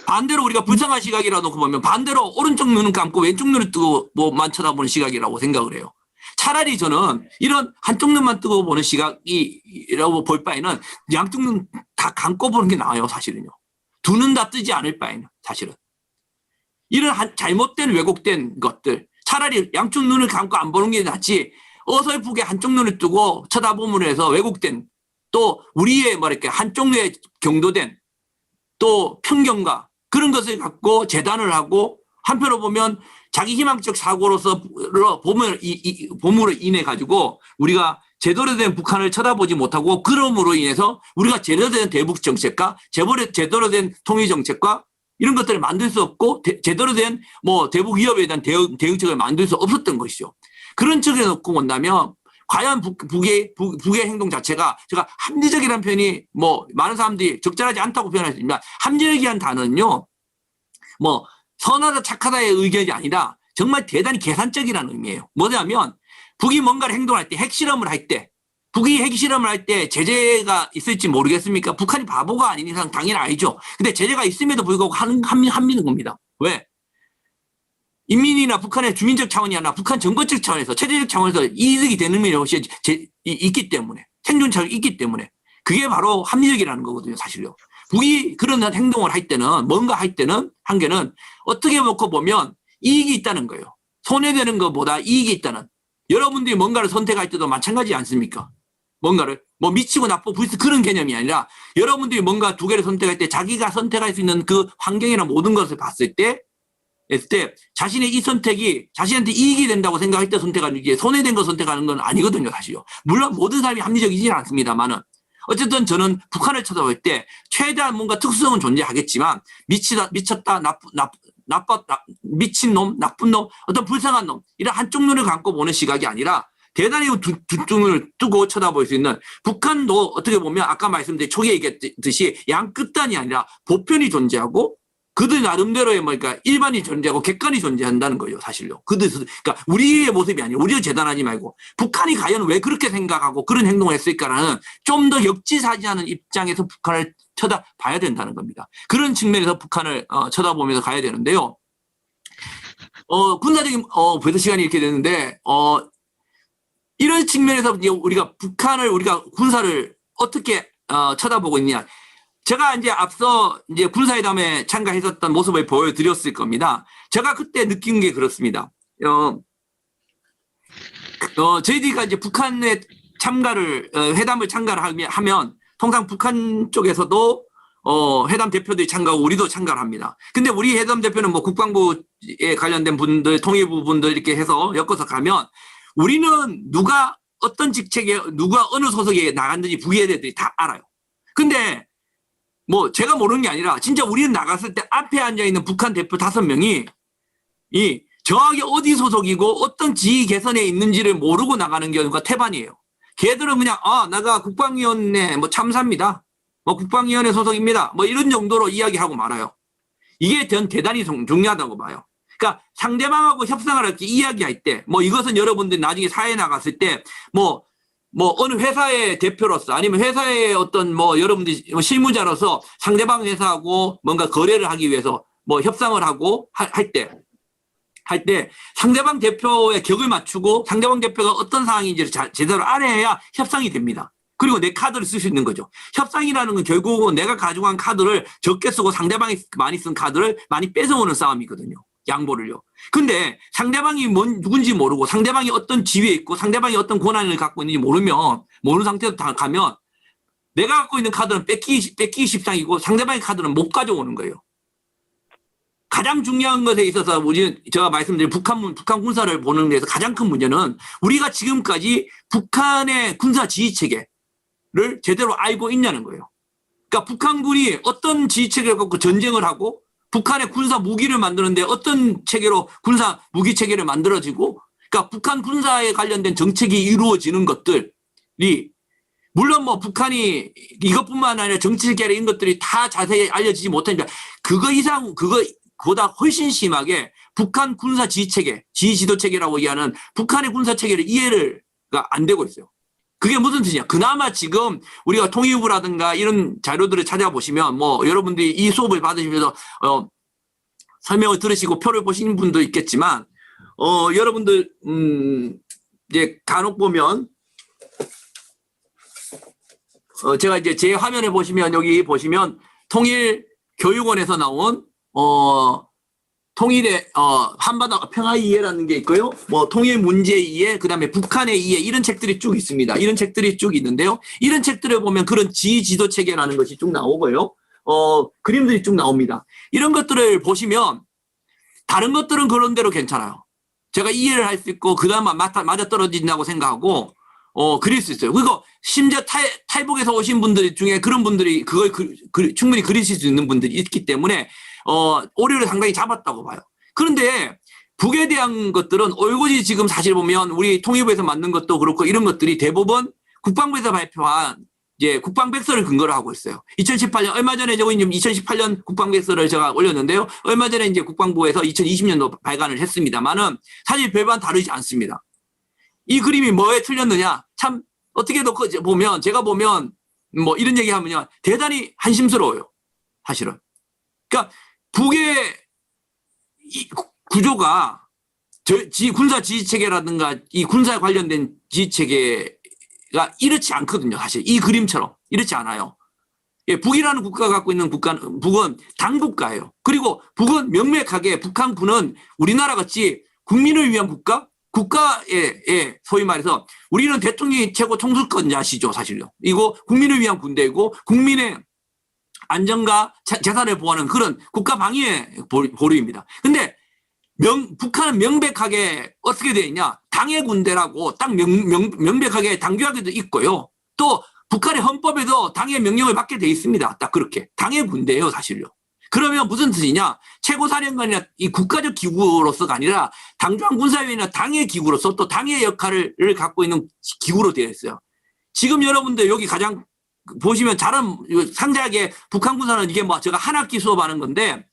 반대로 우리가 불쌍한 시각이라고 보면 반대로 오른쪽 눈은 감고 왼쪽 눈을 뜨고 뭐만 쳐다보는 시각이라고 생각을 해요. 차라리 저는 이런 한쪽 눈만 뜨고 보는 시각이라고 볼 바에는 양쪽 눈 다 감고 보는 게 나아요. 사실은요. 두 눈 다 뜨지 않을 바에는 사실은. 이런 잘못된 왜곡된 것들 차라리 양쪽 눈을 감고 안 보는 게 낫지 어설프게 한쪽 눈을 뜨고 쳐다보므로 해서 왜곡된 또 우리의 뭐랄까 한쪽 눈에 경도된 또 편견과 그런 것을 갖고 재단을 하고 한편으로 보면 자기 희망적 사고로서 봄으로 인해 가지고 우리가 제대로 된 북한을 쳐다보지 못하고 그럼으로 인해서 우리가 제대로 된 대북 정책과 제대로 된 통일 정책과 이런 것들을 만들 수 없고 제대로 된 뭐 대북 위협에 대한 대응책을 만들 수 없었던 것이죠. 그런 측에 놓고 본다면 과연 북의 행동 자체가 제가 합리적이라는 표현이 뭐 많은 사람들이 적절하지 않다고 표현할 수 있지만 합리적이란 단어는요. 뭐 선하다 착하다의 의견이 아니라 정말 대단히 계산적이라는 의미예요. 뭐냐면 북이 뭔가를 행동할 때 핵실험을 할 때 북이 핵실험을 할 때 제재가 있을지 모르겠습니까? 북한이 바보가 아닌 이상 당연히 알죠. 근데 제재가 있음에도 불구하고 합리는 겁니다. 왜? 인민이나 북한의 주민적 차원이 아니라 북한 정권적 차원에서 체제적 차원에서 이득이 되는 면이 있기 때문에 생존차가 있기 때문에 그게 바로 합리적이라는 거거든요. 사실요. 북이 그런 행동을 할 때는 뭔가 할 때는 한계는 어떻게 놓고 보면 이익이 있다는 거예요. 손해되는 것보다 이익이 있다는. 여러분들이 뭔가를 선택할 때도 마찬가지지 않습니까? 뭔가를 뭐 미치고 나쁘고 그런 개념이 아니라 여러분들이 뭔가 두 개를 선택할 때 자기가 선택할 수 있는 그 환경이나 모든 것을 봤을 때 자신의 이 선택이 자신한테 이익이 된다고 생각할 때 선택하는 게 손해된 거 선택하는 건 아니거든요. 사실요. 물론 모든 사람이 합리적이지는 않습니다만은 어쨌든 저는 북한을 쳐다볼 때 최대한 뭔가 특수성은 존재하겠지만 미쳤다 미친 놈 나쁜 놈 어떤 불쌍한 놈 이런 한쪽 눈을 감고 보는 시각이 아니라 대단히 두 눈을 뜨고 쳐다볼 수 있는 북한도 어떻게 보면 아까 말씀드린 초기에 얘기했듯이 양끝단이 아니라 보편이 존재하고 그들 나름대로의 그러니까 일반이 존재하고 객관이 존재한다는 거예요, 사실요. 그러니까 우리의 모습이 아니라 우리가 재단하지 말고 북한이 과연 왜 그렇게 생각하고 그런 행동을 했을까라는 좀 더 역지사지하는 입장에서 북한을 쳐다봐야 된다는 겁니다. 그런 측면에서 북한을 쳐다보면서 가야 되는데요. 군사적인 벌써 시간이 이렇게 됐는데 이런 측면에서 이제 우리가 북한을 우리가 군사를 어떻게 쳐다보고 있냐. 제가 이제 앞서 이제 군사회담에 참가했었던 모습을 보여드렸을 겁니다. 제가 그때 느낀 게 그렇습니다. 저희들이 이제 북한에 회담을 참가를 하면 통상 북한 쪽에서도 회담 대표들이 참가하고 우리도 참가를 합니다. 근데 우리 회담 대표는 뭐 국방부에 관련된 분들, 통일부 분들 이렇게 해서 엮어서 가면 우리는 누가 어떤 직책에 누가 어느 소속에 나갔는지 부위애들이 다 알아요. 근데 뭐 제가 모르는 게 아니라 진짜 우리는 나갔을 때 앞에 앉아있는 북한 대표 5명이 정확히 어디 소속이고 어떤 지휘 개선에 있는지를 모르고 나가는 경우가 태반이에요. 걔들은 그냥 내가 국방위원회 뭐 참사입니다. 뭐 국방위원회 소속입니다. 뭐 이런 정도로 이야기하고 말아요. 이게 전 대단히 중요하다고 봐요. 그러니까 상대방하고 협상을 할 때 이야기할 때 뭐 이것은 여러분들이 나중에 사회에 나갔을 때 뭐 어느 회사의 대표로서 아니면 회사의 어떤 뭐 여러분들이 실무자로서 상대방 회사하고 뭔가 거래를 하기 위해서 뭐 협상을 하고 할 때 상대방 대표의 격을 맞추고 상대방 대표가 어떤 상황인지를 제대로 알아야 협상이 됩니다. 그리고 내 카드를 쓸 수 있는 거죠. 협상이라는 건 결국은 내가 가져간 카드를 적게 쓰고 상대방이 많이 쓴 카드를 많이 뺏어오는 싸움이거든요. 양보를요. 근데 상대방이 누군지 모르고 상대방이 어떤 지위에 있고 상대방이 어떤 권한을 갖고 있는지 모르는 상태에서 다 가면 내가 갖고 있는 카드는 뺏기 십상이고 상대방의 카드는 못 가져오는 거예요. 가장 중요한 것에 있어서 제가 말씀드린 북한 군사를 보는 데서 가장 큰 문제는 우리가 지금까지 북한의 군사 지휘 체계를 제대로 알고 있냐는 거예요. 그러니까 북한군이 어떤 지휘 체계를 갖고 전쟁을 하고 북한의 군사 무기를 만드는데 어떤 체계로 군사 무기 체계를 만들어지고 그러니까 북한 군사에 관련된 정책이 이루어지는 것들이 물론 뭐 북한이 이것뿐만 아니라 정치계나 이런 것들이 다 자세히 알려지지 못하니까 그거보다 훨씬 심하게 북한 군사 지휘 체계, 지휘 지도 체계라고 얘기하는 북한의 군사 체계를 이해가 안 되고 있어요. 그게 무슨 뜻이냐? 그나마 지금 우리가 통일부라든가 이런 자료들을 찾아보시면 뭐 여러분들이 이 수업을 받으시면서 설명을 들으시고 표를 보시는 분도 있겠지만 여러분들 이제 간혹 보면 제가 이제 제 화면에 보시면 여기 보시면 통일교육원에서 나온 통일의 한반도 평화 이해라는 게 있고요. 뭐 통일 문제 이해, 그다음에 북한의 이해 이런 책들이 쭉 있습니다. 이런 책들이 쭉 있는데요. 이런 책들을 보면 그런 지도 체계라는 것이 쭉 나오고요. 그림들이 쭉 나옵니다. 이런 것들을 보시면 다른 것들은 그런 대로 괜찮아요. 제가 이해를 할 수 있고 그다음 맞아 떨어진다고 생각하고 그릴 수 있어요. 그리고 심지어 탈북에서 오신 분들 중에 그런 분들이 그걸 충분히 그리실 수 있는 분들이 있기 때문에 오류를 상당히 잡았다고 봐요. 그런데 북에 대한 것들은 올고지 지금 사실 보면 우리 통일부에서 만든 것도 그렇고 이런 것들이 대부분 국방부에서 발표한 이제 국방백서를 근거로 하고 있어요. 2018년 얼마 전에 저거 2018년 국방백서를 제가 올렸는데요. 얼마 전에 이제 국방부에서 2020년도 발간을 했습니다만은 사실 별반 다르지 않습니다. 이 그림이 뭐에 틀렸느냐? 참 어떻게도 보면 제가 보면 뭐 이런 얘기하면요 대단히 한심스러워요. 사실은. 그러니까 북의 이 구조가 군사 지휘 체계라든가 이 군사에 관련된 지휘 체계가 이렇지 않거든요. 사실 이 그림처럼 이렇지 않아요. 예, 북이라는 국가가 갖고 있는 북은 당국가예요. 그리고 북은 명백하게 북한군은 우리나라 같이 국민을 위한 국가의 소위 말해서 우리는 대통령이 최고 총수권자시죠, 사실요. 이거 국민을 위한 군대이고 국민의 안전과 재산을 보호하는 그런 국가 방위의 보류입니다. 근데 북한은 명백하게 어떻게 되어 있냐? 당의 군대라고 딱 명백하게 당규하게도 있고요. 또 북한의 헌법에도 당의 명령을 받게 돼 있습니다. 딱 그렇게. 당의 군대예요, 사실요. 그러면 무슨 뜻이냐? 최고사령관이나 이 국가적 기구로서가 아니라 당중앙군사위원회나 당의 기구로서 또 당의 역할을 갖고 있는 기구로 되어 있어요. 지금 여러분들 여기 가장 보시면 잘은 상세하게 북한 군사는 이게 뭐 제가 한 학기 수업하는 건데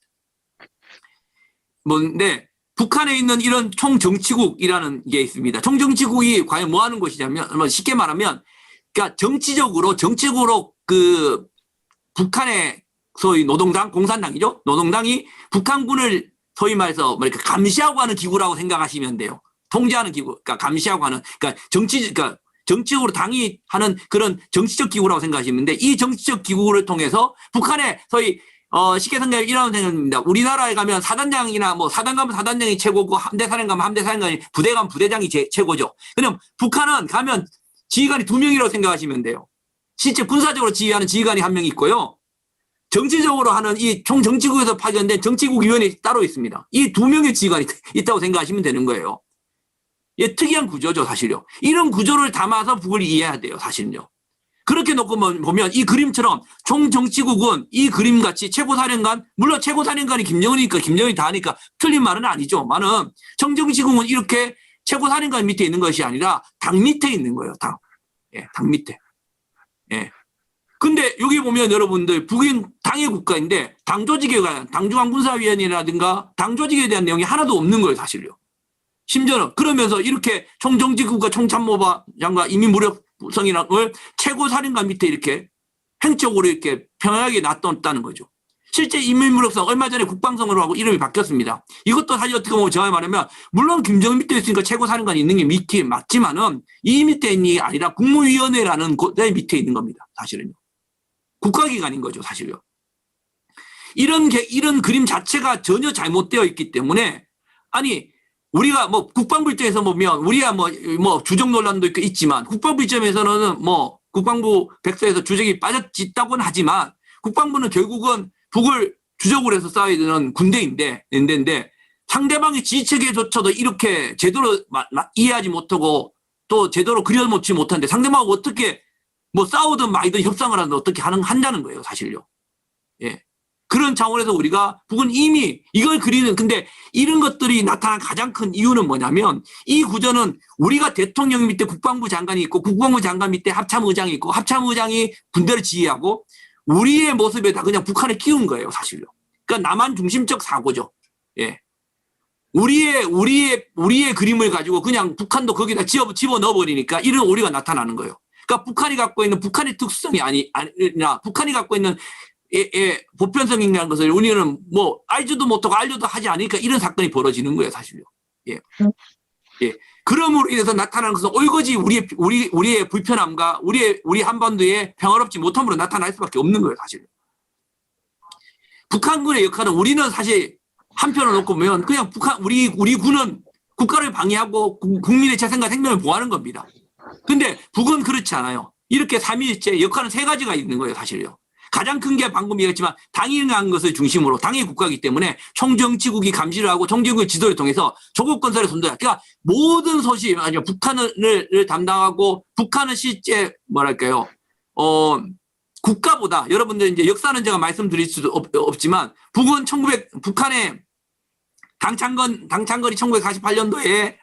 뭔데 북한에 있는 이런 총정치국이라는 게 있습니다. 총정치국이 과연 뭐 하는 곳이냐면 쉽게 말하면 그러니까 정치적으로 그 북한의 소위 노동당, 공산당이죠. 노동당이 북한군을 소위 말해서 뭐 이렇게 감시하고 하는 기구라고 생각하시면 돼요. 통제하는 기구, 그러니까 감시하고 하는, 그러니까 정치적으로 당이 하는 그런 정치적 기구라고 생각하시면 되는데 이 정치적 기구를 통해서 북한의 소위 쉽게 생각하면 이런 생각입니다. 우리나라에 가면 사단장이나 뭐 사단 가면 사단장이 최고고 함대 사령 가면 함대 사령관이 부대 가면 부대장이 최고죠. 그럼 북한은 가면 지휘관이 2명이라고 생각하시면 돼요. 실제 군사적으로 지휘하는 지휘관이 1명 있고요. 정치적으로 하는 이 총정치국에서 파견된 정치국위원회 따로 있습니다. 이 2명의 지휘관이 있다고 생각하시면 되는 거예요. 예, 특이한 구조죠, 사실요. 이런 구조를 담아서 북을 이해해야 돼요, 사실은요. 그렇게 놓고 보면 이 그림처럼 총정치국은 이 그림같이 최고사령관, 물론 최고사령관이 김정은이니까 김정은이 다 하니까 틀린 말은 아니죠.만은 총정치국은 이렇게 최고사령관 밑에 있는 것이 아니라 당 밑에 있는 거예요, 당. 예, 당 밑에. 예. 근데 여기 보면 여러분들 북인 당의 국가인데 당 조직에 관한 당중앙군사위원회라든가 당 조직에 대한 내용이 하나도 없는 거예요, 사실요. 심지어는 그러면서 이렇게 총정치국과 총참모장과 인민무력성이라는 최고사령관 밑에 이렇게 행적으로 이렇게 평행하게 놔뒀다는 거죠. 실제 인민무력성 얼마 전에 국방성으로 하고 이름이 바뀌었습니다. 이것도 사실 어떻게 보면 제가 말하면 물론 김정은 밑에 있으니까 최고사령관이 있는 게 밑에 맞지만은 이 밑에 있는 게 아니라 국무위원회라는 곳의 밑에 있는 겁니다. 사실은요. 국가기관인 거죠, 사실요. 이런 그림 자체가 전혀 잘못되어 있기 때문에 아니 우리가 뭐 국방부 입장에서 보면 우리가 뭐 주적 논란도 있지만 국방부 입장에서는 뭐 국방부 백서에서 주적이 빠졌다고는 하지만 국방부는 결국은 북을 주적으로 해서 쌓아야 되는 군대인데 상대방의 지휘체계조차도 이렇게 제대로 이해하지 못하고 또 제대로 그려놓지 못하는데 상대방하고 어떻게 뭐 싸우든 말든 협상을 하든 어떻게 한다는 거예요, 사실요. 예. 그런 차원에서 우리가 북은 이미 이걸 그리는 근데 이런 것들이 나타난 가장 큰 이유는 뭐냐면 이 구조는 우리가 대통령 밑에 국방부 장관이 있고 국방부 장관 밑에 합참의장이 있고 합참의장이 군대를 지휘하고 우리의 모습에다 그냥 북한을 키운 거예요, 사실요. 그러니까 남한 중심적 사고죠. 예. 우리의 그림을 가지고 그냥 북한도 거기다 집어 넣어버리니까 이런 오류가 나타나는 거예요. 그러니까 북한이 갖고 있는 북한의 특수성이 아니라 북한이 갖고 있는 보편성이라는 것을 우리는 뭐 알지도 못하고 알려도 하지 않으니까 이런 사건이 벌어지는 거예요, 사실요. 예. 예. 그럼으로 인해서 나타나는 것은 올거지 우리의 불편함과 우리 한반도의 평화롭지 못함으로 나타날 수밖에 없는 거예요, 사실. 북한군의 역할은 우리는 사실 한편으로 놓고 보면 그냥 우리 군은 국가를 방해하고 국민의 재산과 생명을 보호하는 겁니다. 근데 북은 그렇지 않아요. 이렇게 삼위일체 역할은 3가지가 있는 거예요, 사실요. 가장 큰 게 방금 얘기했지만 당이 한 것을 중심으로 당의 국가이기 때문에 총정치국이 감시를 하고 총정치국의 지도를 통해서 조국 건설에 손도야. 그러니까 모든 소식 아니요 북한을 담당하고 북한은 실제 뭐랄까요 국가보다 여러분들 이제 역사는 제가 말씀드릴 수도 없지만 북은 북한의 당창건이 1948년도에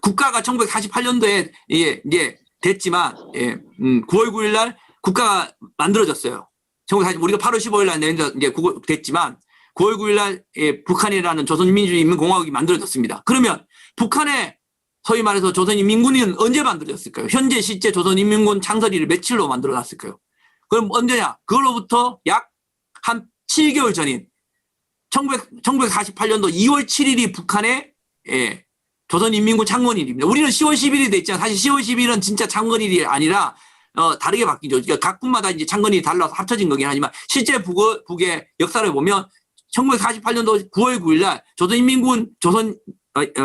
국가가 1948년도에 이제 됐지만 9월 9일 날 국가가 만들어졌어요. 우리가 8월 15일 날 이제 됐지만 9월 9일 날 북한이라는 조선민주주의인민공화국이 만들어졌습니다. 그러면 북한의 소위 말해서 조선인민군은 언제 만들어졌을까요? 현재 실제 조선인민군 창설일을 며칠로 만들어놨을까요? 그럼 언제냐? 그걸로부터 약 한 7개월 전인 1948년도 2월 7일이 북한의 조선인민군 창건일입니다. 우리는 10월 10일이 됐지만 사실 10월 10일은 진짜 창건일이 아니라 다르게 바뀌죠. 그러니까 각 군마다 이제 창건일이 달라서 합쳐진 거긴 하지만 실제 북의 역사를 보면 1948년도 9월 9일 날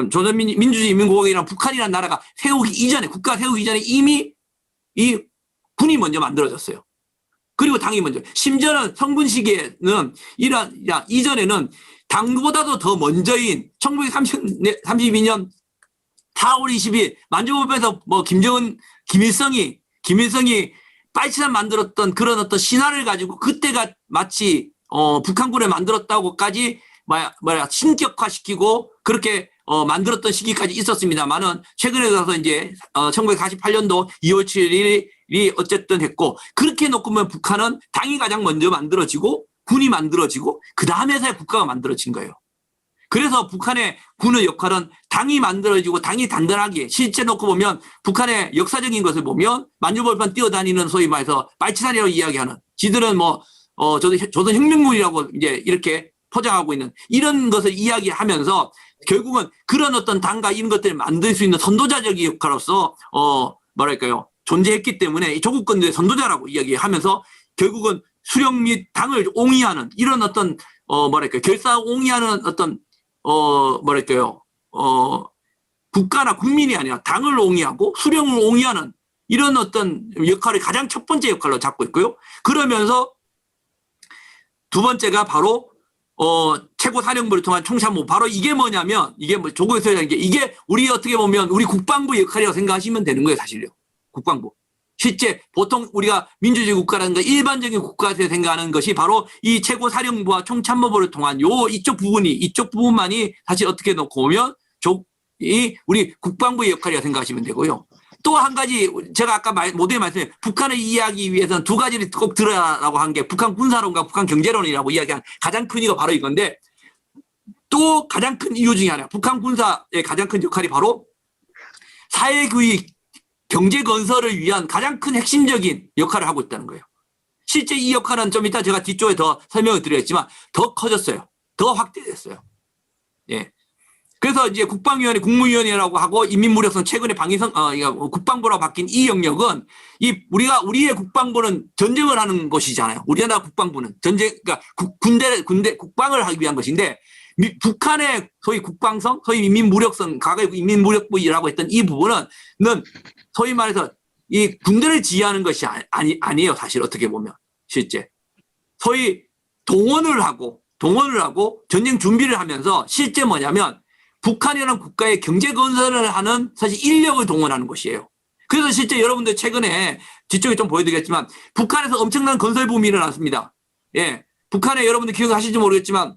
조선민주주의인민공화국이랑 북한이라는 나라가 국가 세우기 이전에 이미 이 군이 먼저 만들어졌어요. 그리고 당이 먼저. 심지어는 성군 시기에는 이전에는 당보다도 더 먼저인 1932년 4월 20일 만주법에서 김일성이 빨치산 만들었던 그런 어떤 신화를 가지고 그때가 마치 북한군을 만들었다고까지 신격화시키고 그렇게 만들었던 시기까지 있었습니다만은 최근에 들어서 이제 1948년도 2월 7일이 어쨌든 했고 그렇게 해놓고 보면 북한은 당이 가장 먼저 만들어지고 군이 만들어지고 그 다음에서야 국가가 만들어진 거예요. 그래서 북한의 군의 역할은 당이 만들어지고 당이 단단하게 실제 놓고 보면 북한의 역사적인 것을 보면 만주벌판 뛰어다니는 소위 말해서 빨치산이라고 이야기하는 지들은 조선혁명군이라고 이제 이렇게 포장하고 있는 이런 것을 이야기하면서 결국은 그런 어떤 당과 이런 것들을 만들 수 있는 선도자적인 역할로서 존재했기 때문에 이 조국권들의 선도자라고 이야기하면서 결국은 수령 및 당을 옹이하는 이런 어떤 결사 옹이하는 어떤 국가나 국민이 아니라 당을 옹이하고 수령을 옹이하는 이런 어떤 역할을 가장 첫 번째 역할로 잡고 있고요. 그러면서 두 번째가 바로 최고 사령부를 통한 총참모. 바로 이게 뭐냐면 조국에서 이게 우리 어떻게 보면 우리 국방부 역할이라고 생각하시면 되는 거예요, 사실요. 국방부. 실제 보통 우리가 민주주의 국가라는 거 일반적인 국가에서 생각하는 것이 바로 이 최고 사령부와 총참모부를 통한 이쪽 부분만이 사실 어떻게 놓고 보면 우리 국방부의 역할이라고 생각하시면 되고요. 또 한 가지 제가 아까 모두에 말씀드린 북한을 이해하기 위해서는 두 가지를 꼭 들어라라고 한 게 북한 군사론과 북한 경제론이라고 이야기한 가장 큰 이유가 바로 이건데 또 가장 큰 이유 중에 하나 북한 군사의 가장 큰 역할이 바로 사회주의 경제 건설을 위한 가장 큰 핵심적인 역할을 하고 있다는 거예요. 실제 이 역할은 좀 이따 제가 뒤쪽에 더 설명을 드리겠지만 더 커졌어요. 더 확대됐어요. 예. 그래서 이제 국방위원회, 국무위원회라고 하고 인민무력성 최근에 국방부로 바뀐 이 영역은 우리의 국방부는 전쟁을 하는 것이잖아요. 우리나라 국방부는 그러니까 국방을 하기 위한 것인데 북한의 소위 국방성, 소위 인민무력성, 과거의 인민무력부라고 했던 이 부분은 소위 말해서 이 군대를 지휘하는 것이 아니에요. 사실 어떻게 보면 실제 소위 동원을 하고 전쟁 준비를 하면서 실제 뭐냐면 북한이라는 국가의 경제 건설을 하는 사실 인력을 동원하는 것이에요. 그래서 실제 여러분들 최근에 뒤쪽에 좀 보여드리겠지만 북한에서 엄청난 건설 붐이 일어났습니다. 예, 북한에 여러분들 기억하실지 모르겠지만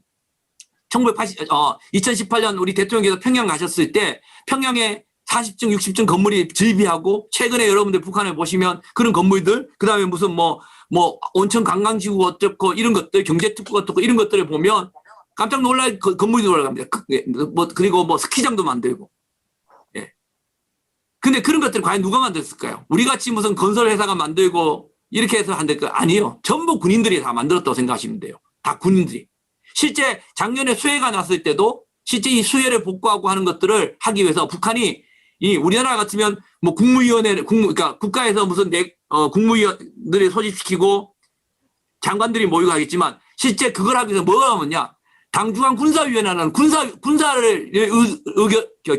2018년 우리 대통령께서 평양 가셨을 때 평양에 40층, 60층 건물이 즐비하고 최근에 여러분들 북한에 보시면 그런 건물들 그다음에 무슨 온천 관광지구 어떻고 이런 것들 경제특구 어떻고 이런 것들을 보면 깜짝 놀랄 건물이 돌아갑니다. 그리고 스키장도 만들고. 예. 근데 그런 것들을 과연 누가 만들었을까요? 우리 같이 무슨 건설 회사가 만들고 이렇게 해서 한들 거 아니에요. 전부 군인들이 다 만들었다고 생각하시면 돼요. 다 군인들이. 실제 작년에 수해가 났을 때도 실제 이 수해를 복구하고 하는 것들을 하기 위해서 북한이 우리나라 같으면 그러니까 국가에서 무슨 국무위원들을 소집시키고 장관들이 모이고 하겠지만 실제 그걸 하기 위해서 뭐가 나오냐? 당중앙 군사위원회라는 군사를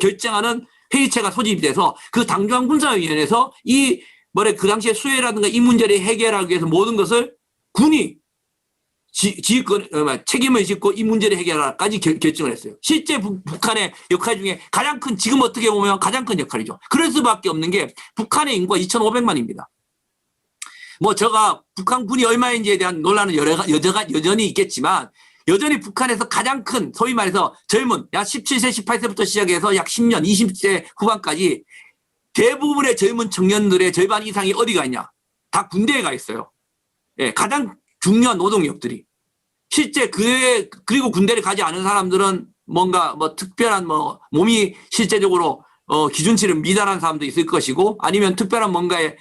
결정하는 회의체가 소집이 돼서 그 당중앙 군사위원회에서 그 당시에 수해라든가 이 문제를 해결하기 위해서 모든 것을 군이 책임을 짓고 이 문제를 해결하기까지 결정을 했어요. 실제 북한의 역할 중에 지금 어떻게 보면 가장 큰 역할이죠. 그럴 수밖에 없는 게 북한의 인구가 2,500만입니다. 제가 북한 군이 얼마인지에 대한 논란은 여전히 있겠지만 여전히 북한에서 가장 큰 소위 말해서 젊은 약 17세, 18세부터 시작해서 약 10년, 20세 후반까지 대부분의 젊은 청년들의 절반 이상이 어디가 있냐? 다 군대에 가 있어요. 예, 가장 중요한 노동력들이. 실제 그리고 군대를 가지 않은 사람들은 뭔가 뭐 특별한 뭐 몸이 실제적으로 기준치를 미달한 사람도 있을 것이고 아니면 특별한 뭔가의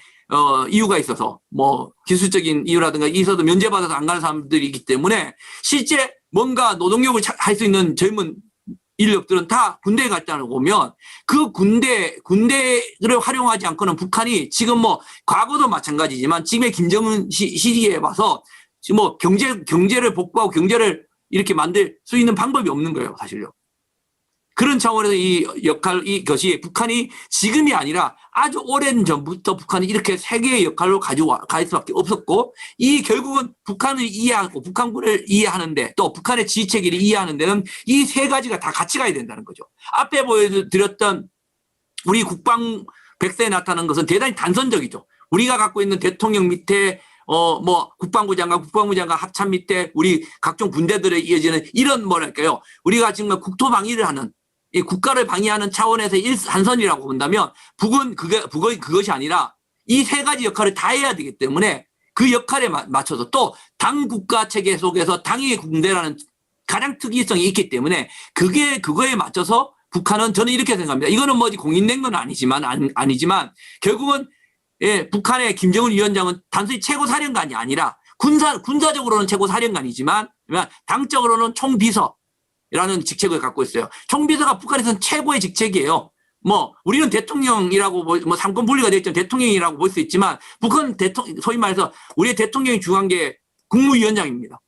이유가 있어서 뭐 기술적인 이유라든가 있어도 면제받아서 안 가는 사람들이 있기 때문에 실제 뭔가 노동력을 할 수 있는 젊은 인력들은 다 군대에 갔다는 거 보면 그 군대를 활용하지 않고는 북한이 지금 뭐 과거도 마찬가지지만 지금의 김정은 시기에 봐서 지금 뭐 경제를 복구하고 경제를 이렇게 만들 수 있는 방법이 없는 거예요, 사실요. 그런 차원에서 이것이 북한이 지금이 아니라 아주 오랜 전부터 북한이 이렇게 세계의 역할로 가지고 갈 수밖에 없었고 이 결국은 북한을 이해하고 북한군을 이해하는데 또 북한의 지휘체계를 이해하는 데는 이 세 가지가 다 같이 가야 된다는 거죠. 앞에 보여드렸던 우리 국방 백서에 나타나는 것은 대단히 단선적이죠. 우리가 갖고 있는 대통령 밑에 뭐 국방부 장관 합참 밑에 우리 각종 군대들에 이어지는 이런 뭐랄까요. 우리가 지금 국토 방위를 하는 이 국가를 방위하는 차원에서 한선이라고 본다면 북은 그것이 아니라 이 세 가지 역할을 다 해야 되기 때문에 그 역할에 맞춰서 또 당 국가 체계 속에서 당의 군대라는 가장 특이성이 있기 때문에 그거에 맞춰서 북한은 저는 이렇게 생각합니다. 이거는 뭐 공인된 건 아니지만 결국은 예, 북한의 김정은 위원장은 단순히 최고사령관이 아니라 군사적으로는 최고사령관이지만 당적으로는 총비서라는 직책을 갖고 있어요. 총비서가 북한에서는 최고의 직책이에요. 뭐 우리는 대통령이라고 뭐 삼권 분리가 되어 있지만 대통령이라고 볼 수 있지만 북한은 소위 말해서 우리의 대통령이 중요한 게 국무위원장입니다.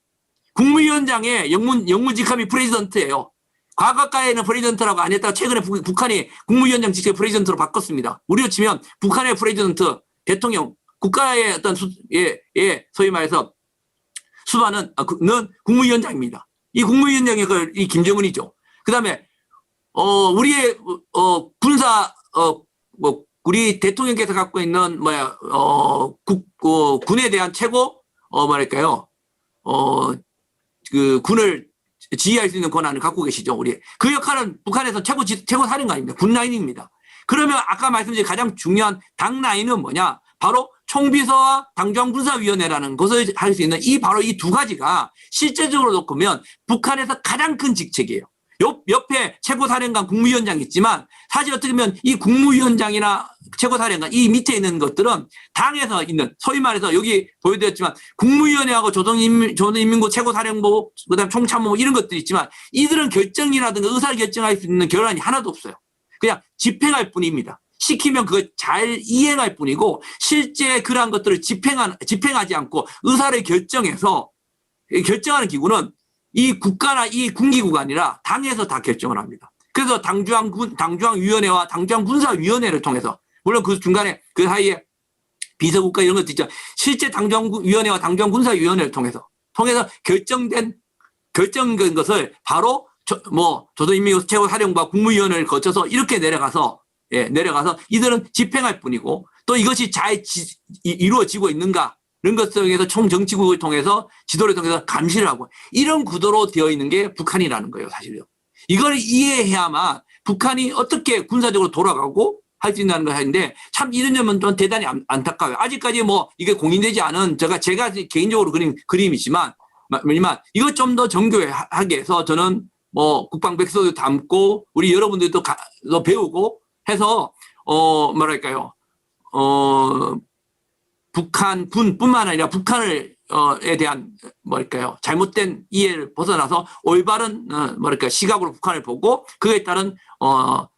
국무위원장의 영무직함이 프레지던트예요. 과거가에는 프레지던트라고 안 했다가 최근에 북한이 국무위원장 직책 프레지던트로 바꿨습니다. 우리로 치면 북한의 프레지던트, 대통령, 국가의 어떤 소위 말해서 수반은 국무위원장입니다. 이 국무위원장이 이 김정은이죠. 그 다음에 우리의 군사 우리 대통령께서 갖고 있는 군에 대한 최고 뭐랄까요 그 군을 지휘할 수 있는 권한을 갖고 계시죠. 우리 그 역할은 북한에서 최고 사령관입니다. 군 라인입니다. 그러면 아까 말씀드린 가장 중요한 당 라인은 뭐냐? 바로 총비서와 당중앙군사위원회라는 것을 할 수 있는 바로 이 두 가지가 실제적으로 놓고 보면 북한에서 가장 큰 직책이에요. 옆에 최고사령관 국무위원장이 있지만 사실 어떻게 보면 이 국무위원장이나 최고사령관 이 밑에 있는 것들은 당에서 있는 소위 말해서 여기 보여드렸지만 국무위원회하고 조선인민군 최고사령부 그다음 총참모 이런 것들이 있지만 이들은 결정이라든가 의사결정할 수 있는 결란이 하나도 없어요. 그냥 집행할 뿐입니다. 시키면 그걸 잘 이행할 뿐이고 실제 그러한 것들을 집행하지 않고 의사를 결정해서 결정하는 기구는 이 국가나 이 군기구가 아니라 당에서 다 결정을 합니다. 그래서 당중앙위원회와 당중앙군사위원회를 통해서 물론 그 중간에 그 사이에 비서국가 이런 것도 있죠. 실제 당중앙위원회와 당중앙군사위원회를 통해서 결정된 것을 바로 조선인민군 최고사령부와 국무위원회를 거쳐서 이렇게 내려가서 이들은 집행할 뿐이고 또 이것이 잘 이루어지고 있는가 이런 것 속에서 총정치국을 통해서 지도를 통해서 감시를 하고 이런 구도로 되어 있는 게 북한이라는 거예요, 사실요. 이걸 이해해야만 북한이 어떻게 군사적으로 돌아가고 할 수 있다는 걸 하는데 참 이런 점은 좀 대단히 안타까워요. 아직까지 뭐 이게 공인되지 않은 제가 개인적으로 그린 그림이지만 이것 좀 더 정교하게 해서 저는 뭐 국방백서도 담고 우리 여러분들도 배우고 해서 뭐랄까요 북한뿐만 아니라 북한에 대한 뭐랄까요 잘못된 이해를 벗어나서 올바른 시각으로 북한을 보고 그에 따른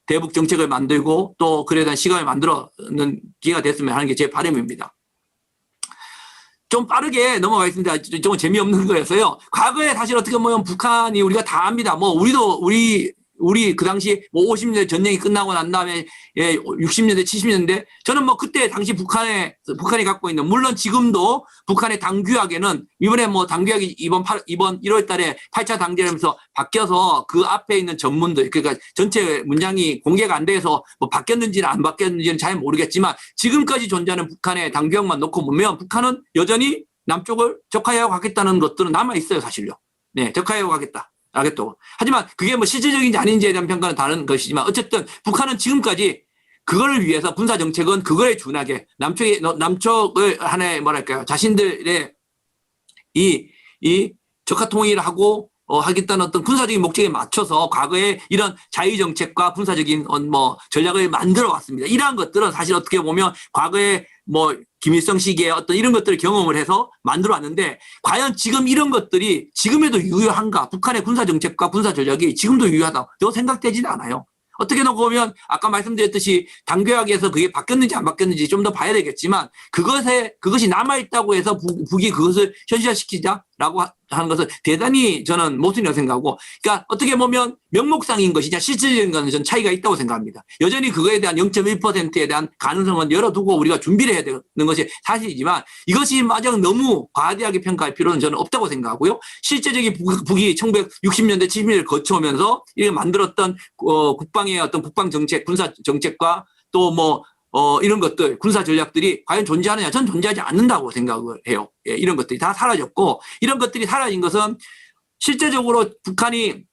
대북 정책을 만들고 또 그에 대한 시각을 만들어는 기회가 됐으면 하는 게 제 바람입니다. 좀 빠르게 넘어가겠습니다. 좀 재미없는 거였어요. 과거에 사실 어떻게 보면 북한이 우리가 다 압니다. 뭐 우리 그 당시 뭐 50년대 전쟁이 끝나고 난 다음에 60년대 70년대 저는 뭐 그때 당시 북한이 갖고 있는 물론 지금도 북한의 당규약에는 이번에 뭐 당규약이 이번 1월 달에 8차 당제하면서 바뀌어서 그 앞에 있는 전문들 그러니까 전체 문장이 공개가 안 돼서 뭐 바뀌었는지는 안 바뀌었는지는 잘 모르겠지만 지금까지 존재하는 북한의 당규약만 놓고 보면 북한은 여전히 남쪽을 적화해야 하겠다는 것들은 남아 있어요, 사실요. 네, 적화해오겠다. 알겠다고. 하지만 그게 뭐 실질적인지 아닌지에 대한 평가는 다른 것이지만 어쨌든 북한은 지금까지 그걸 위해서 군사 정책은 그거에 준하게 남쪽을 하나의 뭐랄까요 자신들의 이 적화 통일을 하고 하겠다는 어떤 군사적인 목적에 맞춰서 과거에 이런 자유 정책과 군사적인 뭐 전략을 만들어 왔습니다. 이러한 것들은 사실 어떻게 보면 과거에 뭐 김일성 시기에 어떤 이런 것들을 경험을 해서 만들어 왔는데 과연 지금 이런 것들이 지금에도 유효한가? 북한의 군사 정책과 군사 전략이 지금도 유효하다. 저 생각되지는 않아요. 어떻게 놓고 보면 아까 말씀드렸듯이 당교역에서 그게 바뀌었는지 안 바뀌었는지 좀 더 봐야 되겠지만 그것이 남아있다고 해서 북이 그것을 현실화시키자라고 하는 것은 대단히 저는 모순이라고 생각하고 그러니까 어떻게 보면 명목상인 것이냐 실질적인 것은 저는 차이가 있다고 생각합니다. 여전히 그거에 대한 0.1%에 대한 가능성은 열어두고 우리가 준비를 해야 되는 것이 사실이지만 이것이 마냥 너무 과대하게 평가할 필요는 저는 없다고 생각하고요. 실제적인 북이 1960년대 70년대를 거쳐오면서 이렇게 만들었던 국방의 어떤 국방 정책, 군사 정책과 또 뭐 이런 것들 군사 전략들이 과연 존재하느냐 저는 존재하지 않는다고 생각을 해요. 예, 이런 것들이 다 사라졌고 이런 것들이 사라진 것은 실제적으로 북한이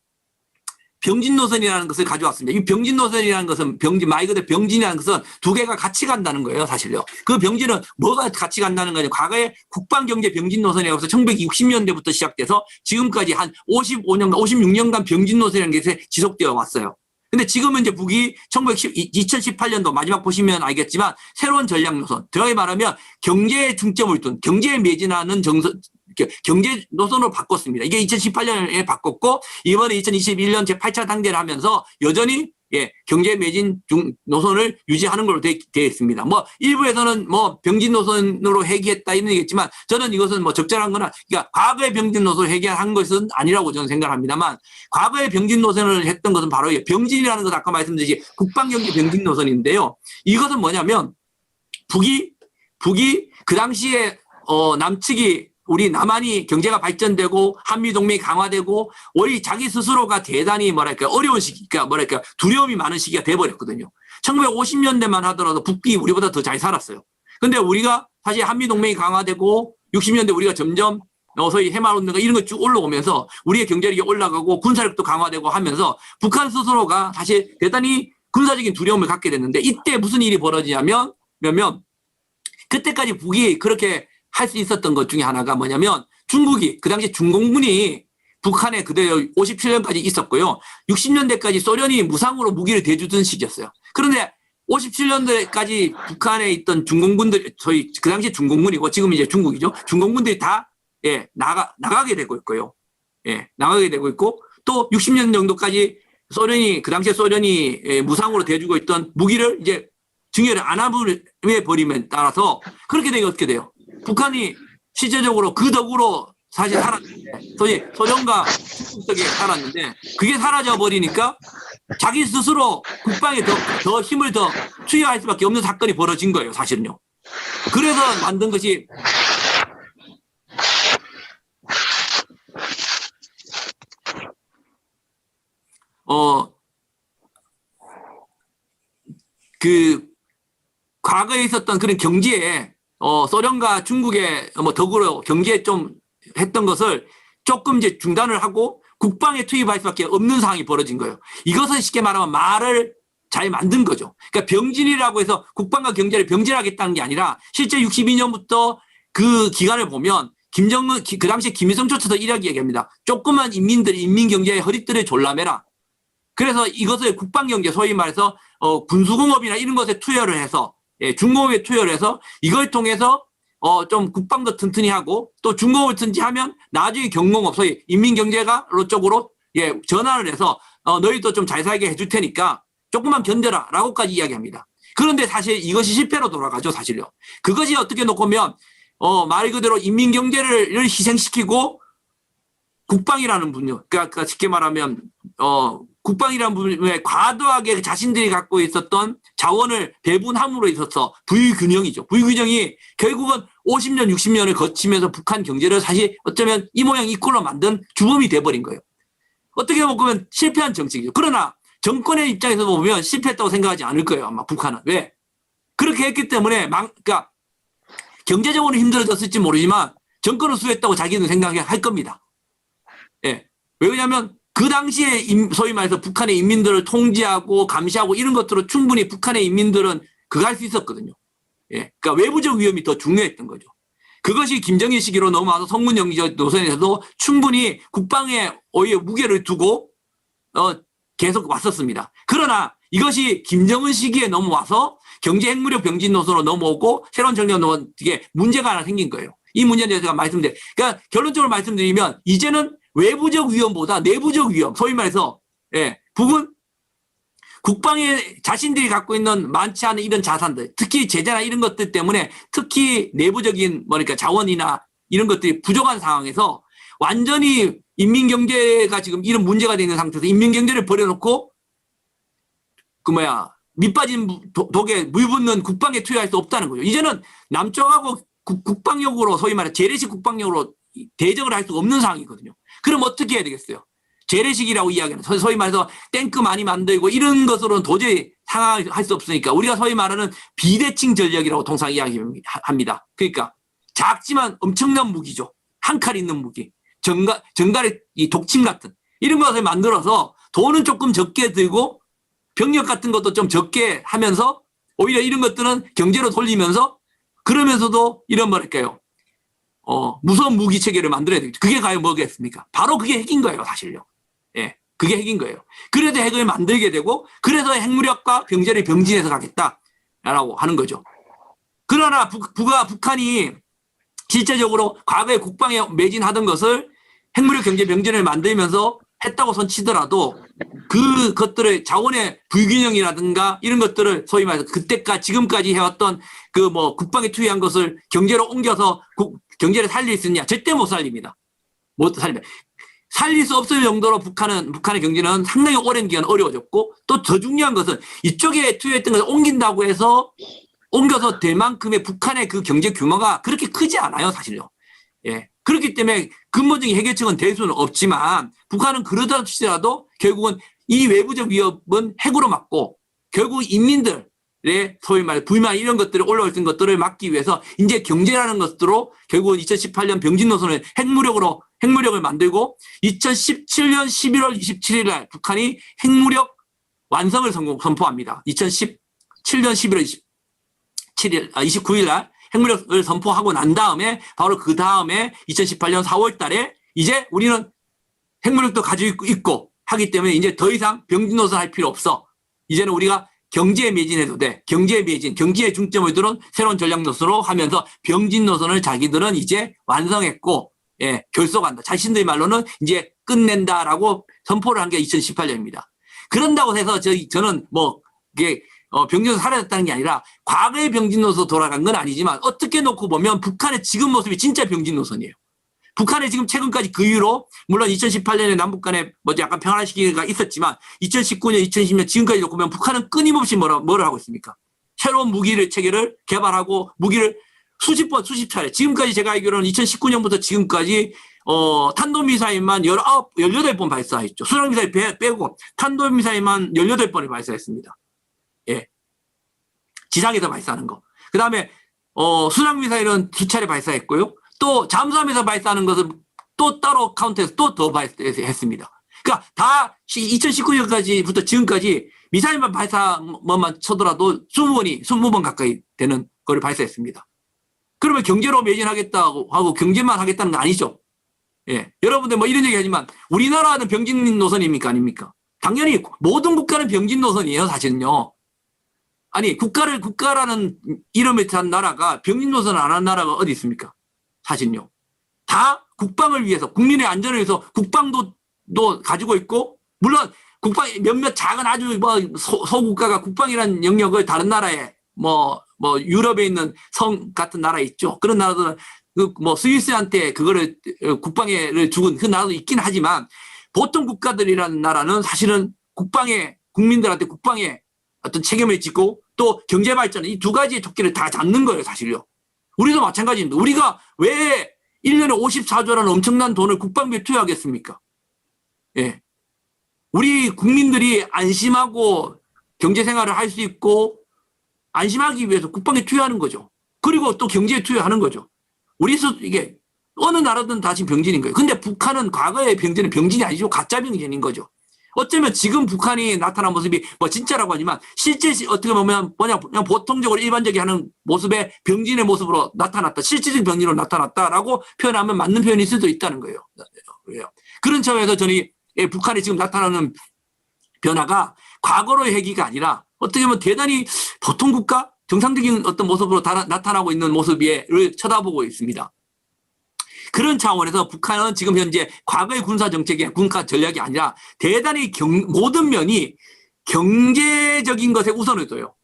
병진 노선이라는 것을 가져왔습니다. 이 병진 노선이라는 것은 말 그대로 병진이라는 것은 두 개가 같이 간다는 거예요, 사실요. 그 병진은 뭐가 같이 간다는 거냐. 과거에 국방경제 병진 노선이라고 해서 1960년대부터 시작돼서 지금까지 한 55년간, 56년간 병진 노선이라는 게 지속되어 왔어요. 근데 지금은 이제 북이 2018년도 마지막 보시면 알겠지만 새로운 전략 노선, 더하게 말하면 경제에 중점을 둔 경제에 매진하는 경제 노선으로 바꿨습니다. 이게 2018년에 바꿨고 이번에 2021년 제8차 단계를 하면서 여전히 경제 매진 노선을 유지하는 걸로 되어 있습니다. 뭐 일부에서는 뭐 병진 노선으로 회귀했다 이런 얘기겠지만 저는 이것은 뭐 적절한 거나 그러니까 과거의 병진 노선을 회귀한 것은 아니라고 저는 생각합니다만 과거의 병진 노선을 했던 것은 바로 병진이라는 것은 아까 말씀드렸듯이 국방경제 병진 노선인데요. 이것은 뭐냐면 북이 그 당시에 남측이 우리 남한이 경제가 발전되고 한미동맹이 강화되고 우리 자기 스스로가 대단히 어려운 시기, 그러니까 두려움이 많은 시기가 돼버렸거든요. 1950년대만 하더라도 북이 우리보다 더 잘 살았어요. 근데 우리가 사실 한미동맹이 강화되고 60년대 우리가 점점 소위 해마운동가 이런 거 쭉 올라오면서 우리의 경제력이 올라가고 군사력도 강화되고 하면서 북한 스스로가 사실 대단히 군사적인 두려움을 갖게 됐는데 이때 무슨 일이 벌어지냐면 그때까지 북이 그렇게 할 수 있었던 것 중에 하나가 뭐냐면 중국이 그 당시 중공군이 북한에 그대로 57년까지 있었고요. 60년대까지 소련이 무상으로 무기를 대주던 시기였어요. 그런데 57년대까지 북한에 있던 중공군들 저희 그 당시 중공군이고 지금 이제 중국이죠. 중공군들이 다 나가게 되고 있고요. 나가게 되고 있고 또 60년 정도까지 그 당시에 소련이 무상으로 대주고 있던 무기를 이제 증여를 안 해버리면 따라서 그렇게 되면 어떻게 돼요? 북한이 실제적으로 그 덕으로 사실 살았는데, 소련과 중국 덕에 살았는데, 그게 사라져버리니까 자기 스스로 국방에 더 힘을 더 투여할 수밖에 없는 사건이 벌어진 거예요, 사실은요. 그래서 만든 것이, 과거에 있었던 그런 경제에 소련과 중국의 뭐 덕으로 경제에 좀 했던 것을 조금 이제 중단을 하고 국방에 투입할 수밖에 없는 상황이 벌어진 거예요. 이것은 쉽게 말하면 말을 잘 만든 거죠. 그러니까 병진이라고 해서 국방과 경제를 병진하겠다는 게 아니라 실제 62년부터 그 기간을 보면 김정은 그 당시에 김일성 조처도 이렇게 얘기합니다. 조그만 인민들이 인민 경제의 허리띠를 졸라매라. 그래서 이것을 국방경제 소위 말해서 군수공업이나 이런 것에 투여를 해서 중공업에 투여를 해서 이걸 통해서 좀 국방도 튼튼히 하고 또 중공업을 튼튼히 하면 나중에 경공업 소위 인민경제가 쪽으로 전환을 해서 너희도 좀 잘 살게 해줄 테니까 조금만 견뎌라 라고까지 이야기합니다. 그런데 사실 이것이 실패로 돌아가죠, 사실요. 그것이 어떻게 놓고 보면 말 그대로 인민경제를 희생시키고 국방이라는 분요. 그러니까 쉽게 말하면 국방이라는 부분에 과도하게 자신들이 갖고 있었던 자원을 배분함으로 있어서 불균형이죠. 불균형이 결국은 50년, 60년을 거치면서 북한 경제를 사실 어쩌면 이 모양 이 꼴로 만든 주범이 돼버린 거예요. 어떻게 보면 실패한 정책이죠. 그러나 정권의 입장에서 보면 실패했다고 생각하지 않을 거예요. 아마 북한은. 왜? 그렇게 했기 때문에 그러니까 경제적으로 힘들어졌을지 모르지만 정권을 수행했다고 자기는 생각할 겁니다. 왜 그러냐면 그 당시에 소위 말해서 북한의 인민들을 통제하고 감시하고 이런 것들을 충분히 북한의 인민들은 그거 할 수 있었거든요. 예. 그러니까 외부적 위험이 더 중요했던 거죠. 그것이 김정일 시기로 넘어와서 성문정기적 노선에서도 충분히 국방에 오히려 무게를 두고 계속 왔었습니다. 그러나 이것이 김정은 시기에 넘어와서 경제 핵무력 병진 노선으로 넘어오고 새로운 정력 노선 이게 문제가 하나 생긴 거예요. 이 문제에 대해서 제가 말씀드려요. 그러니까 결론적으로 말씀드리면 이제는 외부적 위험보다 내부적 위험, 소위 말해서 예, 북은 국방에 자신들이 갖고 있는 많지 않은 이런 자산들, 특히 제재나 이런 것들 때문에 특히 내부적인 뭐니까 자원이나 이런 것들이 부족한 상황에서 완전히 인민경제가 지금 이런 문제가 되는 상태에서 인민경제를 버려놓고 밑 빠진 독에 물 붓는 국방에 투여할 수 없다는 거죠. 이제는 남쪽하고 국방력으로 소위 말해 재래식 국방력으로 대적을 할 수가 없는 상황이거든요. 그럼 어떻게 해야 되겠어요? 재래식이라고 이야기하는 소위 말해서 탱크 많이 만들고 이런 것으로는 도저히 상황할 수 없으니까 우리가 소위 말하는 비대칭 전력이라고 통상 이야기합니다. 그러니까 작지만 엄청난 무기죠. 한 칼 있는 무기. 정갈의 이 독침 같은 이런 것을 만들어서 돈은 조금 적게 들고 병력 같은 것도 좀 적게 하면서 오히려 이런 것들은 경제로 돌리면서 그러면서도 이런 뭐랄까요. 무서운 무기 체계를 만들어야 되겠죠. 그게 과연 뭐겠습니까? 바로 그게 핵인 거예요, 사실요. 예. 그게 핵인 거예요. 그래도 핵을 만들게 되고, 그래서 핵무력과 경제를 병진해서 가겠다라고 하는 거죠. 그러나 북한이 실제적으로 과거에 국방에 매진하던 것을 핵무력 경제 병진을 만들면서 했다고 손치더라도 그것들의 자원의 불균형이라든가 이런 것들을 소위 말해서 그때까지 지금까지 해왔던 그 국방에 투여한 것을 경제로 옮겨서 경제를 살릴 수 있느냐? 절대 못 살립니다. 못 살립니다. 살릴 수 없을 정도로 북한의 경제는 상당히 오랜 기간 어려워졌고 또 더 중요한 것은 이쪽에 투여했던 것을 옮긴다고 해서 옮겨서 될 만큼의 북한의 그 경제 규모가 그렇게 크지 않아요, 사실요. 예. 그렇기 때문에 근본적인 해결책은 될 수는 없지만 북한은 그러다 치더라도 결국은 이 외부적 위협은 핵으로 막고 결국 인민들의 소위 말해 불만 이런 것들을 올라올 수 있는 것들을 막기 위해서 이제 경제라는 것으로 결국은 2018년 병진 노선을 핵무력을 만들고 2017년 11월 27일 날 북한이 핵무력 완성을 선포합니다. 2017년 11월 29일 날 핵무력을 선포하고 난 다음에 바로 그 다음에 2018년 4월 달에 이제 우리는 핵무력도 가지고 있고 하기 때문에 이제 더 이상 병진 노선 할 필요 없어. 이제는 우리가 경제에 매진해도 돼. 경제에 매진, 경제에 중점을 두는 새로운 전략 노선으로 하면서 병진 노선을 자기들은 이제 완성했고 예, 결속한다. 자신들 말로는 이제 끝낸다라고 선포를 한 게 2018년입니다. 그런다고 해서 저는 이게 병진노선 사라졌다는 게 아니라 과거의 병진노선 돌아간 건 아니지만 어떻게 놓고 보면 북한의 지금 모습이 진짜 병진노선이에요. 북한의 지금 최근까지 그 이후로 물론 2018년에 남북 간에 약간 평화 시기가 있었지만 2019년, 2020년 지금까지 놓고 보면 북한은 끊임없이 뭐를 하고 있습니까? 새로운 무기를 체계를 개발하고 무기를 수십 차례 지금까지 제가 알기로는 2019년부터 지금까지 탄도미사일만 18번 발사했죠. 수상미사일 빼고 탄도미사일만 18번을 발사했습니다. 예. 지상에서 발사하는 거. 그 다음에, 수상미사일은 2차례 발사했고요. 또 잠수함에서 발사하는 것을 또 따로 카운트해서 또 더 발사했습니다. 그러니까 다 2019년까지부터 지금까지 미사일만 발사만 쳐더라도 20번 가까이 되는 걸 발사했습니다. 그러면 경제로 매진하겠다고 하고 경제만 하겠다는 거 아니죠. 예. 여러분들 이런 얘기 하지만 우리나라는 병진 노선입니까? 아닙니까? 당연히 모든 국가는 병진 노선이에요, 사실은요. 아니, 국가라는 이름을 탄 나라가 병진 노선을 안 한 나라가 어디 있습니까? 사실요. 다 국방을 위해서, 국민의 안전을 위해서 국방도 가지고 있고, 물론 몇몇 작은 아주 소국가가 국방이라는 영역을 다른 나라에, 유럽에 있는 성 같은 나라에 있죠. 그런 나라들은 스위스한테 그거를 국방에를 주은 그 나라도 있긴 하지만, 보통 국가들이라는 나라는 사실은 국민들한테 국방에 어떤 책임을 짓고 또 경제 발전 이 두 가지의 토끼를 다 잡는 거예요, 사실요. 우리도 마찬가지입니다. 우리가 왜 1년에 54조라는 엄청난 돈을 국방비에 투여하겠습니까? 예. 우리 국민들이 안심하고 경제 생활을 할 수 있고 안심하기 위해서 국방에 투여하는 거죠. 그리고 또 경제에 투여하는 거죠. 이게 어느 나라든 다 지금 병진인 거예요. 근데 북한은 과거의 병진은 병진이 아니죠. 가짜 병진인 거죠. 어쩌면 지금 북한이 나타난 모습이 뭐 진짜라고 하지만 실제 어떻게 보면 뭐냐 그냥 보통적으로 일반적이 하는 모습의 병진의 모습으로 나타났다. 실질적 병진으로 나타났다라고 표현하면 맞는 표현일 수도 있다는 거예요. 그런 차원에서 저는 북한이 지금 나타나는 변화가 과거로의 회귀가 아니라 어떻게 보면 대단히 보통 국가 정상적인 어떤 모습으로 나타나고 있는 모습을 쳐다보고 있습니다. 그런 차원에서 북한은 지금 현재 과거의 군사 정책이 군사 전략이 아니라 대단히 모든 면이 경제적인 것에 우선을 둬요.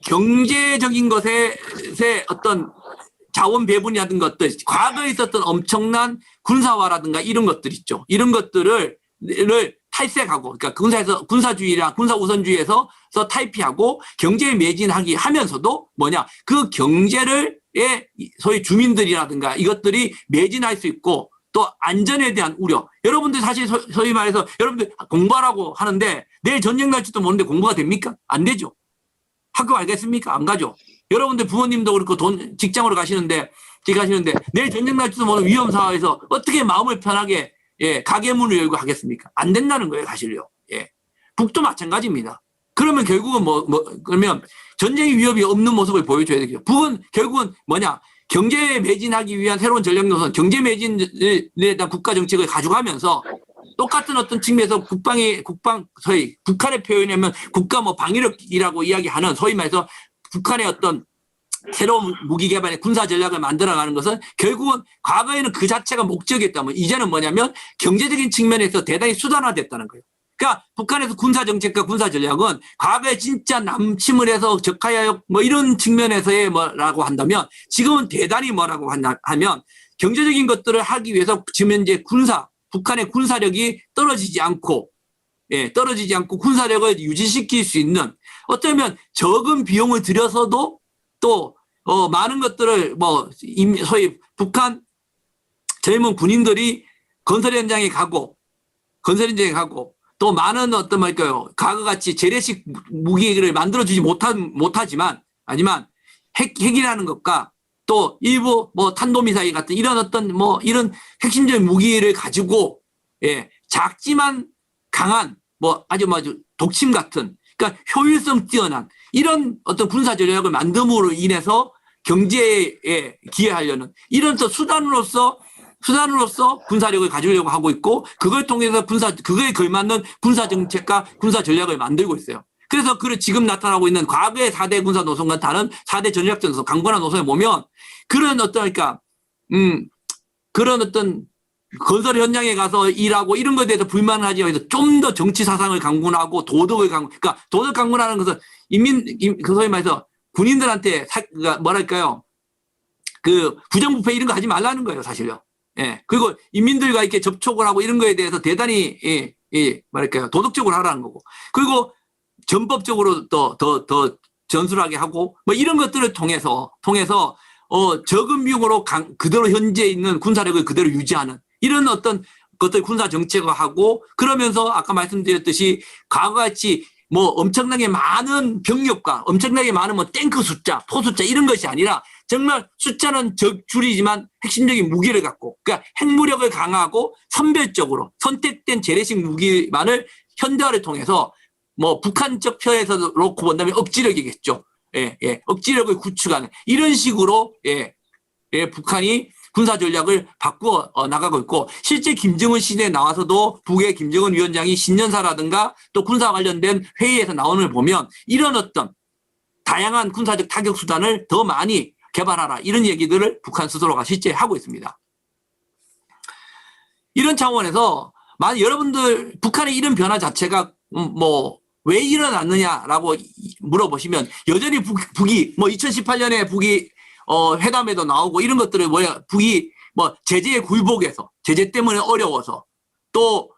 경제적인 것에 어떤 자원 배분이라든가 것들, 과거에 있었던 엄청난 군사화라든가 이런 것들 있죠. 이런 것들을 탈색하고, 그러니까 군사주의랑 군사 우선주의에서 탈피하고 경제에 매진하기 하면서도 뭐냐, 그 경제를 소위 주민들이라든가 이것들이 매진할 수 있고 또 안전에 대한 우려. 여러분들 사실 소위 말해서 여러분들 공부하라고 하는데 내일 전쟁 날지도 모르는데 공부가 됩니까? 안 되죠. 학교 알겠습니까? 안 가죠. 여러분들 부모님도 그렇고 직장으로 가시는데 내일 전쟁 날지도 모르는 위험 상황에서 어떻게 마음을 편하게 가게문을 열고 하겠습니까? 안 된다는 거예요, 사실요. 북도 마찬가지입니다. 그러면 결국은 그러면 전쟁의 위협이 없는 모습을 보여줘야 되겠죠. 북은 결국은 뭐냐? 경제에 매진하기 위한 새로운 전략 노선, 경제 매진에 대한 국가 정책을 가져가면서 똑같은 어떤 측면에서 소위 북한의 표현이면 국가 방위력이라고 이야기하는 소위 말해서 북한의 어떤 새로운 무기 개발의 군사 전략을 만들어가는 것은 결국은 과거에는 그 자체가 목적이었다면 이제는 뭐냐면 경제적인 측면에서 대단히 수단화됐다는 거예요. 그러니까 북한에서 군사 정책과 군사 전략은 과거에 진짜 남침을 해서 적하야역 이런 측면에서의 뭐라고 한다면 지금은 대단히 뭐라고 하면 경제적인 것들을 하기 위해서 지금 현재 북한의 군사력이 떨어지지 않고 군사력을 유지시킬 수 있는 어쩌면 적은 비용을 들여서도 또 많은 것들을 소위 북한 젊은 군인들이 건설 현장에 가고 또 많은 어떤 과거같이 재래식 무기를 만들어주지 못하지만 핵이라는 것과 또 일부 탄도미사일 같은 이런 어떤 이런 핵심적인 무기를 가지고 작지만 강한 아주 독침 같은 그러니까 효율성 뛰어난 이런 어떤 군사 전략을 만듦으로 인해서 경제에 기여하려는 이런 수단으로서 군사력을 가지려고 하고 있고 그걸 통해서 그거에 걸맞는 군사 정책과 군사 전략을 만들고 있어요. 그래서 지금 나타나고 있는 과거의 4대 군사 노선과 다른 4대 전략적 노선, 강건한 노선에 보면 그런 어떤 건설 현장에 가서 일하고 이런 것에 대해서 불만을 하지 않아서 좀 더 정치 사상을 강군하고 도덕을 그러니까 도덕 강군하는 것은 소위 말해서 군인들한테 부정부패 이런 거 하지 말라는 거예요, 사실요. 그리고 인민들과 이렇게 접촉을 하고 이런 거에 대해서 대단히 도덕적으로 하라는 거고. 그리고 전법적으로 더 전술하게 하고 이런 것들을 통해서 적은 비용으로 그대로 현재 있는 군사력을 그대로 유지하는 이런 어떤 것들 군사 정책화하고 그러면서 아까 말씀드렸듯이 과거같이 엄청나게 많은 병력과 엄청나게 많은 탱크 숫자, 포 숫자 이런 것이 아니라 정말 숫자는 줄이지만 핵심적인 무기를 갖고 그러니까 핵무력을 강화하고 선별적으로 선택된 재래식 무기만을 현대화를 통해서 북한적 편에서 놓고 본다면 억지력이겠죠. 억지력을 구축하는 이런 식으로 북한이 군사 전략을 바꾸어 나가고 있고 실제 김정은 시대에 나와서도 북의 김정은 위원장이 신년사라든가 또 군사 관련된 회의에서 나오는 걸 보면 이런 어떤 다양한 군사적 타격 수단을 더 많이 개발하라 이런 얘기들을 북한 스스로가 실제 하고 있습니다. 이런 차원에서 만약 여러분들 북한의 이런 변화 자체가 왜 일어났느냐라고 물어보시면 여전히 북이 2018년에 북이 회담에도 나오고 이런 것들을 북이 제재에 굴복해서 제재 때문에 어려워서 또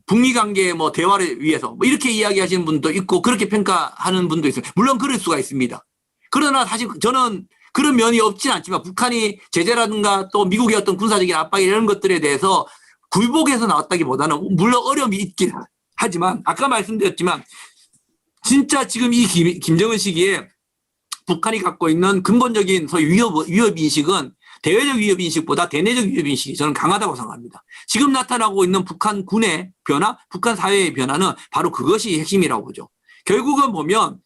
북미 관계 대화를 위해서 이렇게 이야기하시는 분도 있고 그렇게 평가하는 분도 있어요. 물론 그럴 수가 있습니다. 그러나 사실 저는 그런 면이 없지는 않지만 북한이 제재라든가 또 미국의 어떤 군사적인 압박 이런 것들에 대해서 굴복해서 나왔다기보다는 물론 어려움이 있긴 하지만 아까 말씀드렸지만 진짜 지금 이 김정은 시기에 북한이 갖고 있는 근본적인 소위 위협 인식은 대외적 위협 인식보다 대내적 위협 인식이 저는 강하다고 생각합니다. 지금 나타나고 있는 북한군의 변화, 북한 사회의 변화는 바로 그것이 핵심이라고 보죠. 결국은 보면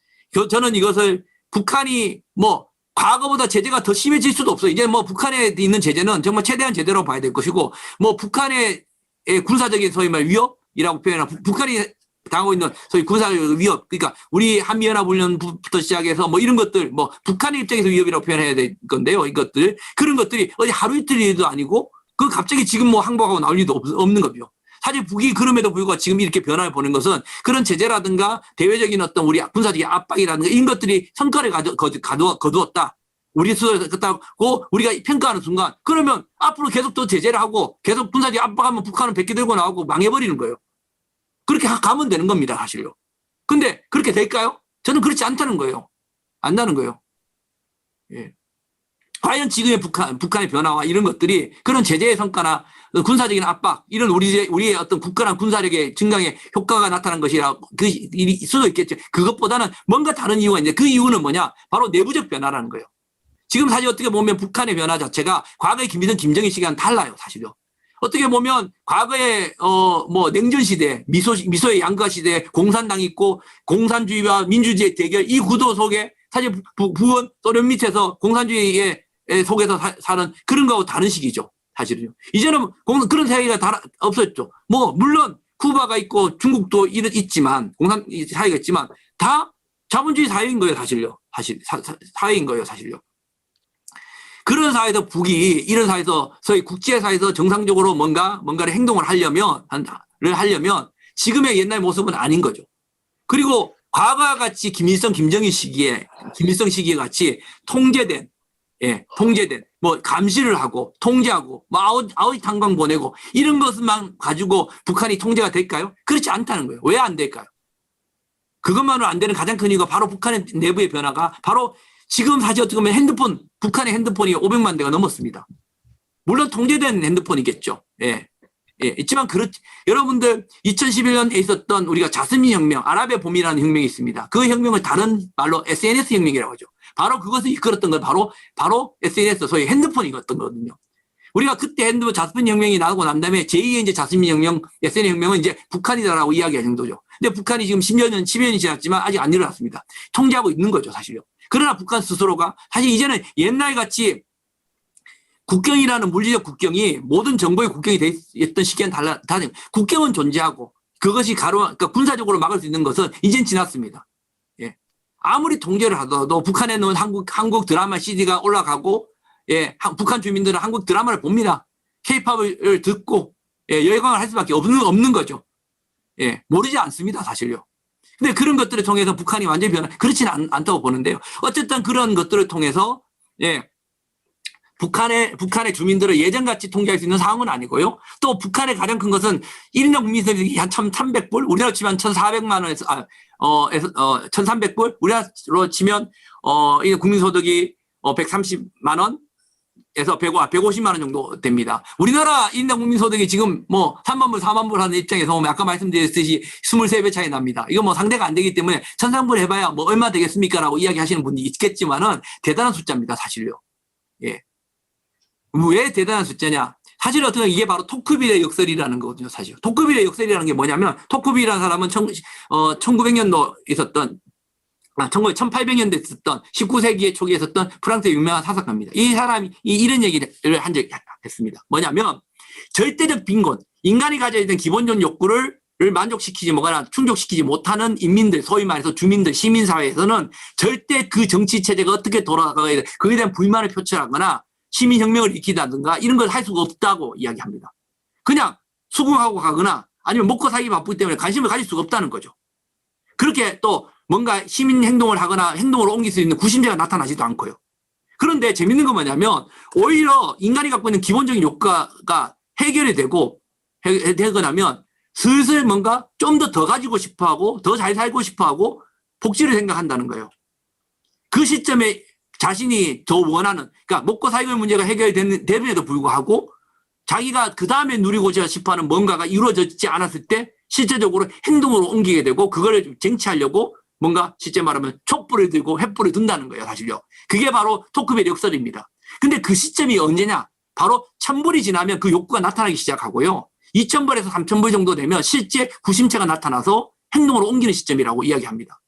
저는 이것을 북한이 뭐 과거보다 제재가 더 심해질 수도 없어요. 이제 뭐 북한에 있는 제재는 정말 최대한 제대로 봐야 될 것이고, 뭐 북한의 군사적인 소위 말 위협이라고 표현하고, 북한이 당하고 있는 소위 군사적 위협, 그러니까 우리 한미연합훈련부터 시작해서 뭐 이런 것들, 뭐 북한의 입장에서 위협이라고 표현해야 될 건데요. 이것들, 그런 것들이 어디 하루 이틀 일도 아니고, 그 갑자기 지금 뭐 항복하고 나올 일도 없는 거죠. 사실 북이 그럼에도 불구하고 지금 이렇게 변화를 보는 것은 그런 제재라든가 대외적인 어떤 우리 군사적인 압박이라든가 이런 것들이 성과를 거두었다. 우리 스스로 그렇다고 우리가 평가하는 순간, 그러면 앞으로 계속 또 제재를 하고 계속 군사적인 압박하면 북한은 백기 들고 나오고 망해버리는 거예요. 그렇게 가면 되는 겁니다, 사실요. 근데 그렇게 될까요? 저는 그렇지 않다는 거예요. 안다는 거예요. 예. 과연 지금의 북한의 변화와 이런 것들이 그런 제재의 성과나 군사적인 압박, 이런 우리의 어떤 굳건한 군사력의 증강에 효과가 나타난 것이라 그 일이 수도 있겠죠. 그것보다는 뭔가 다른 이유가 있는데, 그 이유는 뭐냐? 바로 내부적 변화라는 거예요. 지금 사실 어떻게 보면 북한의 변화 자체가 과거의 김일성, 김정일 시기와는 달라요, 사실요. 어떻게 보면 과거에 뭐 냉전 시대, 미소의 양가 시대, 공산당이 있고 공산주의와 민주주의의 대결, 이 구도 속에 사실 북은 소련 밑에서 공산주의의 속에서 사는 그런 거하고 다른 시기죠. 사실은요. 이제는 그런 사회가 없었죠. 뭐 물론 쿠바가 있고 중국도 있지만, 공산 사회가 있지만 다 자본주의 사회인 거예요, 사실요. 사회인 거예요, 사실요. 그런 사회에서 북이 이런 사회에서 소위 국제사회에서 정상적으로 뭔가를 행동을 하려면 지금의 옛날 모습은 아닌 거죠. 그리고 과거와 같이 김일성, 김정일 시기에 같이 통제된 뭐 감시를 하고 통제하고 뭐 아우지 탄광 보내고 이런 것만 가지고 북한이 통제가 될까요? 그렇지 않다는 거예요. 왜 안 될까요? 그것만으로 안 되는 가장 큰 이유가 바로 북한의 내부의 변화가 바로 지금 사실 어떻게 보면 북한의 핸드폰이 500만 대가 넘었습니다. 물론 통제된 핸드폰이겠죠. 예. 있지만 여러분들 2011년에 있었던 우리가 자스민 혁명, 아랍의 봄이라는 혁명이 있습니다. 그 혁명을 다른 말로 SNS 혁명이라고 하죠. 바로 그것을 이끌었던 건 바로 SNS, 소위 핸드폰이었던 거거든요. 우리가 그때 핸드폰 자스민 혁명이 나오고 난 다음에 제2의 이제 자스민 혁명, SNS 혁명은 이제 북한이다라고 이야기할 정도죠. 근데 북한이 지금 10년이 지났지만 아직 안 일어났습니다. 통제하고 있는 거죠, 사실요. 그러나 북한 스스로가 사실 이제는 옛날 같이 국경이라는 물리적 국경이 모든 정보의 국경이 돼 있던 시기엔 다른 국경은 존재하고 그것이 그러니까 군사적으로 막을 수 있는 것은 이젠 지났습니다. 예. 아무리 통제를 하더라도 북한에 넣은 한국 드라마 CD가 올라가고, 예, 북한 주민들은 한국 드라마를 봅니다. K-팝을 듣고, 예, 열광을 할 수밖에 없는 거죠. 예, 모르지 않습니다, 사실요. 근데 그런 것들을 통해서 북한이 완전히 그렇지는 않다고 보는데요. 어쨌든 그런 것들을 통해서, 예, 북한의 주민들을 예전같이 통제할 수 있는 상황은 아니고요. 또 북한의 가장 큰 것은 1년 국민소득이 한 1,300불, 우리나라로 치면 1,400만 원에서, 1,300불, 우리나라로 치면, 이 국민소득이 130만 원, 에서 150만 원 정도 됩니다. 우리나라 1년 국민소득이 지금 뭐 3만 불, 4만 불 하는 입장에서 보면 아까 말씀드렸듯이 23배 차이 납니다. 이거 뭐 상대가 안 되기 때문에 1,300불 해봐야 뭐 얼마 되겠습니까? 라고 이야기하시는 분이 있겠지만은 대단한 숫자입니다. 사실요. 예. 왜 대단한 숫자냐? 사실 어떻게 이게 바로 토크빌의 역설이라는 거거든요. 사실. 토크빌의 역설이라는 게 뭐냐면 토크빌이라는 사람은 1900년도 있었던 1800년대에 있었던 19세기의 초기에 있었던 프랑스의 유명한 사사가입니다. 이 사람이 이런 얘기를 한 적이 있습니다. 뭐냐면 절대적 빈곤, 인간이 가져야 되는 기본적 욕구를 만족시키지 뭐거나 충족시키지 못하는 인민들, 소위 말해서 주민들, 시민사회에서는 절대 그 정치체제가 어떻게 돌아가야 돼, 그에 대한 불만을 표출하거나 시민혁명을 일으키다든가 이런 걸 할 수가 없다고 이야기합니다. 그냥 수긍하고 가거나 아니면 먹고 살기 바쁘기 때문에 관심을 가질 수가 없다는 거죠. 그렇게 또 뭔가 시민 행동을 하거나 행동을 옮길 수 있는 구심제가 나타나지도 않고요. 그런데 재밌는 건 뭐냐면 오히려 인간이 갖고 있는 기본적인 욕구가 해결이 되고 하면 슬슬 뭔가 좀 더 가지고 싶어하고 더 잘 살고 싶어하고 복지를 생각한다는 거예요. 그 시점에 자신이 더 원하는, 그러니까 먹고 살기 문제가 해결됨에도 불구하고 자기가 그 다음에 누리고자 싶어하는 뭔가가 이루어지지 않았을 때 실제적으로 행동으로 옮기게 되고 그거를 좀 쟁취하려고 뭔가 실제 말하면 촛불을 들고 횃불을 든다는 거예요, 사실요. 그게 바로 토크빌의 역설입니다. 근데 그 시점이 언제냐? 바로 1000불이 지나면 그 욕구가 나타나기 시작하고요. 2000불에서 3000불 정도 되면 실제 구심체가 나타나서 행동으로 옮기는 시점이라고 이야기합니다.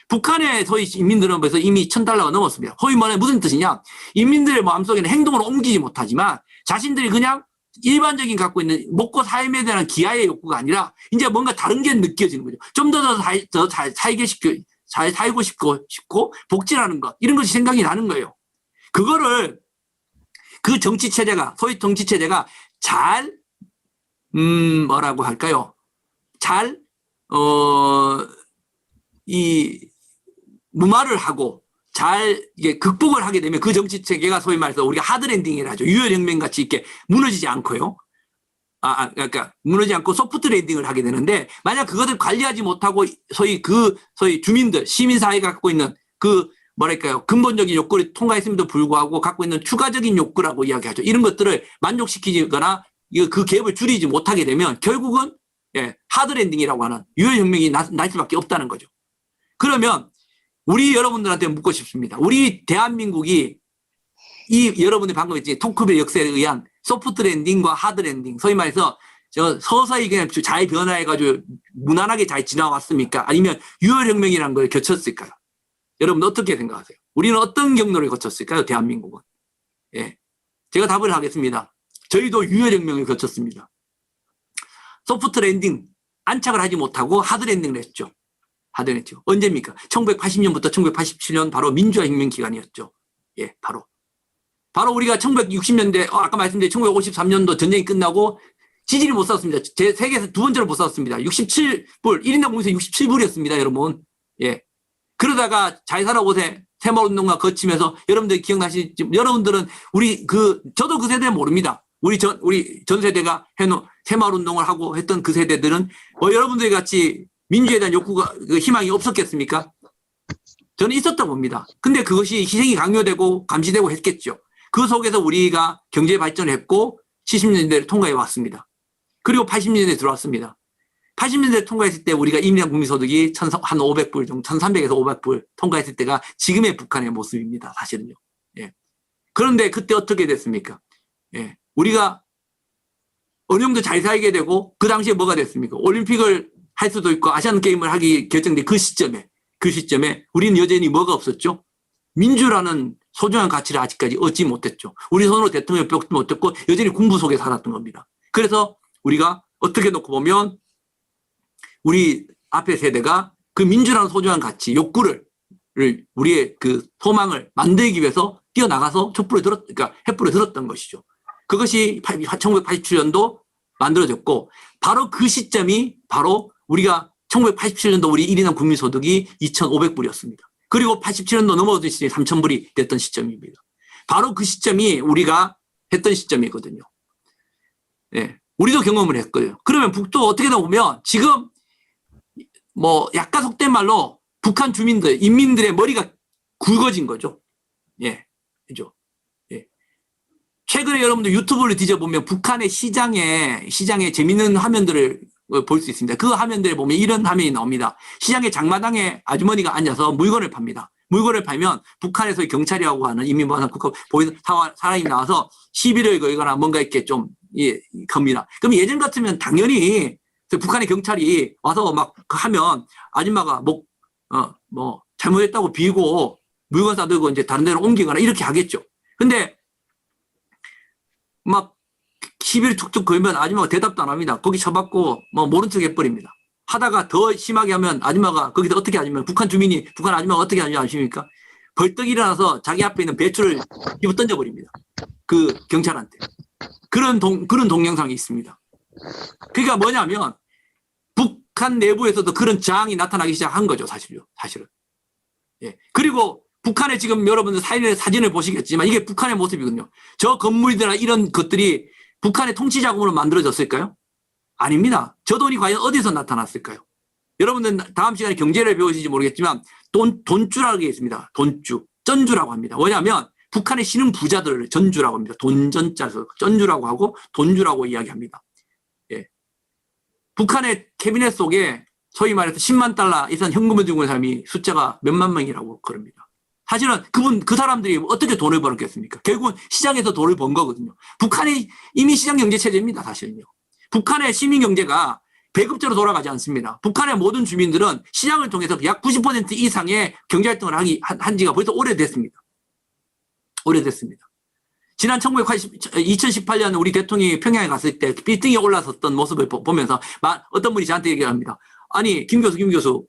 북한의 소위 인민들은 벌써 이미 $1000가 넘었습니다. 소위 말해 무슨 뜻이냐? 인민들의 마음속에는 행동으로 옮기지 못하지만 자신들이 그냥 일반적인 갖고 있는 먹고 삶에 대한 기하의 욕구가 아니라 이제 뭔가 다른 게 느껴지는 거죠. 좀 더 잘 살고 싶고 복지라는 것 이런 것이 생각이 나는 거예요. 그거를 그 정치 체제가 소위 정치 체제가 잘 뭐라고 할까요? 잘 무마를 하고 잘 이게 극복을 하게 되면 그 정치 체계가 소위 말해서 우리가 하드랜딩이라 하죠. 유혈혁명 같이 이렇게 무너지지 않고요. 그러니까 무너지지 않고 소프트 랜딩을 하게 되는데 만약 그것을 관리하지 못하고 소위 주민들, 시민사회가 갖고 있는 그 뭐랄까요. 근본적인 욕구를 통과했음에도 불구하고 갖고 있는 추가적인 욕구라고 이야기하죠. 이런 것들을 만족시키거나 그 갭을 줄이지 못하게 되면 결국은 하드랜딩이라고 하는 유혈혁명이 날 수밖에 없다는 거죠. 그러면 우리 여러분들한테 묻고 싶습니다. 우리 대한민국이 여러분이 방금 했지 토크의 역사에 의한 소프트 랜딩과 하드 랜딩, 소위 말해서 서서히 그냥 잘 변화해가지고 무난하게 잘 지나왔습니까? 아니면 유혈혁명이라는 걸 거쳤을까요? 여러분 어떻게 생각하세요? 우리는 어떤 경로를 거쳤을까요? 대한민국은. 예. 제가 답을 하겠습니다. 저희도 유혈혁명을 거쳤습니다. 소프트 랜딩, 안착을 하지 못하고 하드 랜딩을 했죠. 하드랬죠. 언제입니까? 1980년부터 1987년 바로 민주화혁명 기간이었죠. 예, 바로 우리가 1960년대, 아까 말씀드린 1953년도 전쟁이 끝나고 지지를 못 싸웠습니다. 세계에서 두 번째로 못 싸웠습니다. 67불, 1인당 공세 67불이었습니다, 여러분. 예. 그러다가 잘 살아보세. 새마을운동가 거치면서 여러분들 기억나시죠? 여러분들은 저도 그 세대는 모릅니다. 우리 전 세대가 해놓은 새마을운동을 하고 했던 그 세대들은 여러분들 같이 민주에 대한 욕구가, 희망이 없었겠습니까? 저는 있었다고 봅니다. 근데 그것이 희생이 강요되고 감시되고 했겠죠. 그 속에서 우리가 경제 발전을 했고 70년대를 통과해 왔습니다. 그리고 80년대에 들어왔습니다. 80년대 통과했을 때 우리가 임대한 국민소득이 한 500불 정도, 1300에서 500불 통과했을 때가 지금의 북한의 모습입니다. 사실은요. 예. 그런데 그때 어떻게 됐습니까? 예. 우리가 어느 정도 잘 살게 되고 그 당시에 뭐가 됐습니까? 올림픽을 할 수도 있고 아시안 게임을 하기 결정된 그 시점에 우리는 여전히 뭐가 없었죠? 민주라는 소중한 가치를 아직까지 얻지 못했죠. 우리 손으로 대통령을 뽑지 못했고 여전히 공부 속에 살았던 겁니다. 그래서 우리가 어떻게 놓고 보면 우리 앞에 세대가 그 민주라는 소중한 가치, 욕구를 우리의 그 소망을 만들기 위해서 뛰어나가서 횃불을 들었던 것이죠. 그것이 1987년도 만들어졌고 바로 그 시점이 바로 우리가 1987년도 우리 1인당 국민소득이 2,500불이었습니다. 그리고 87년도 넘어오던 시점이 3,000불이 됐던 시점입니다. 바로 그 시점이 우리가 했던 시점이거든요. 예, 우리도 경험을 했거든요. 그러면 북도 어떻게 보면 지금 약간 속된 말로 북한 주민들, 인민들의 머리가 굵어진 거죠. 예, 그죠. 예. 최근에 여러분들 유튜브를 뒤져보면 북한의 시장에 재밌는 화면들을 볼 수 있습니다. 그 화면들에 보면 이런 화면이 나옵니다. 시장의 장마당에 아주머니가 앉아서 물건을 팝니다. 물건을 팔면 북한에서 경찰이라고 하는 인민보안국 보이는 사람이 나와서 시비를 걸거나 뭔가 이렇게 좀 겁니다. 그럼 예전 같으면 당연히 북한의 경찰이 와서 막 하면 아줌마가 잘못했다고 비고 물건 싸들고 이제 다른 데로 옮기거나 이렇게 하겠죠. 근데 막 시비를 툭툭 걸면 아줌마가 대답도 안 합니다. 거기 쳐박고 모른 척 해버립니다. 하다가 더 심하게 하면 아줌마가 거기서 어떻게 하냐면 북한 아줌마가 어떻게 하는지 아십니까? 벌떡 일어나서 자기 앞에 있는 배추를 집어 던져버립니다. 그 경찰한테. 그런 동영상이 있습니다. 그러니까 뭐냐면 북한 내부에서도 그런 저항이 나타나기 시작한 거죠. 사실은. 예. 그리고 북한의 지금 여러분들 사진을 보시겠지만 이게 북한의 모습이거든요. 저 건물이나 이런 것들이 북한의 통치 자금으로 만들어졌을까요? 아닙니다. 저 돈이 과연 어디서 나타났을까요? 여러분들 다음 시간에 경제를 배우실지 모르겠지만 돈주라는 게 있습니다. 돈주. 전주라고 합니다. 뭐냐면 북한의 신흥 부자들을 전주라고 합니다. 돈전자에서 전주라고 하고 돈주라고 이야기합니다. 예. 북한의 캐비넷 속에 소위 말해서 $10만 이상 현금을 들고 있는 사람이 숫자가 몇만 명이라고 그럽니다. 사실은 그 사람들이 어떻게 돈을 벌었겠습니까? 결국은 시장에서 돈을 번 거거든요. 북한이 이미 시장 경제 체제입니다, 사실은요. 북한의 시민 경제가 배급제로 돌아가지 않습니다. 북한의 모든 주민들은 시장을 통해서 약 90% 이상의 경제활동을 한 지가 벌써 오래됐습니다. 오래됐습니다. 지난 2018년 우리 대통령이 평양에 갔을 때 빌딩에 올라섰던 모습을 보면서 어떤 분이 저한테 얘기를 합니다. 아니, 김 교수,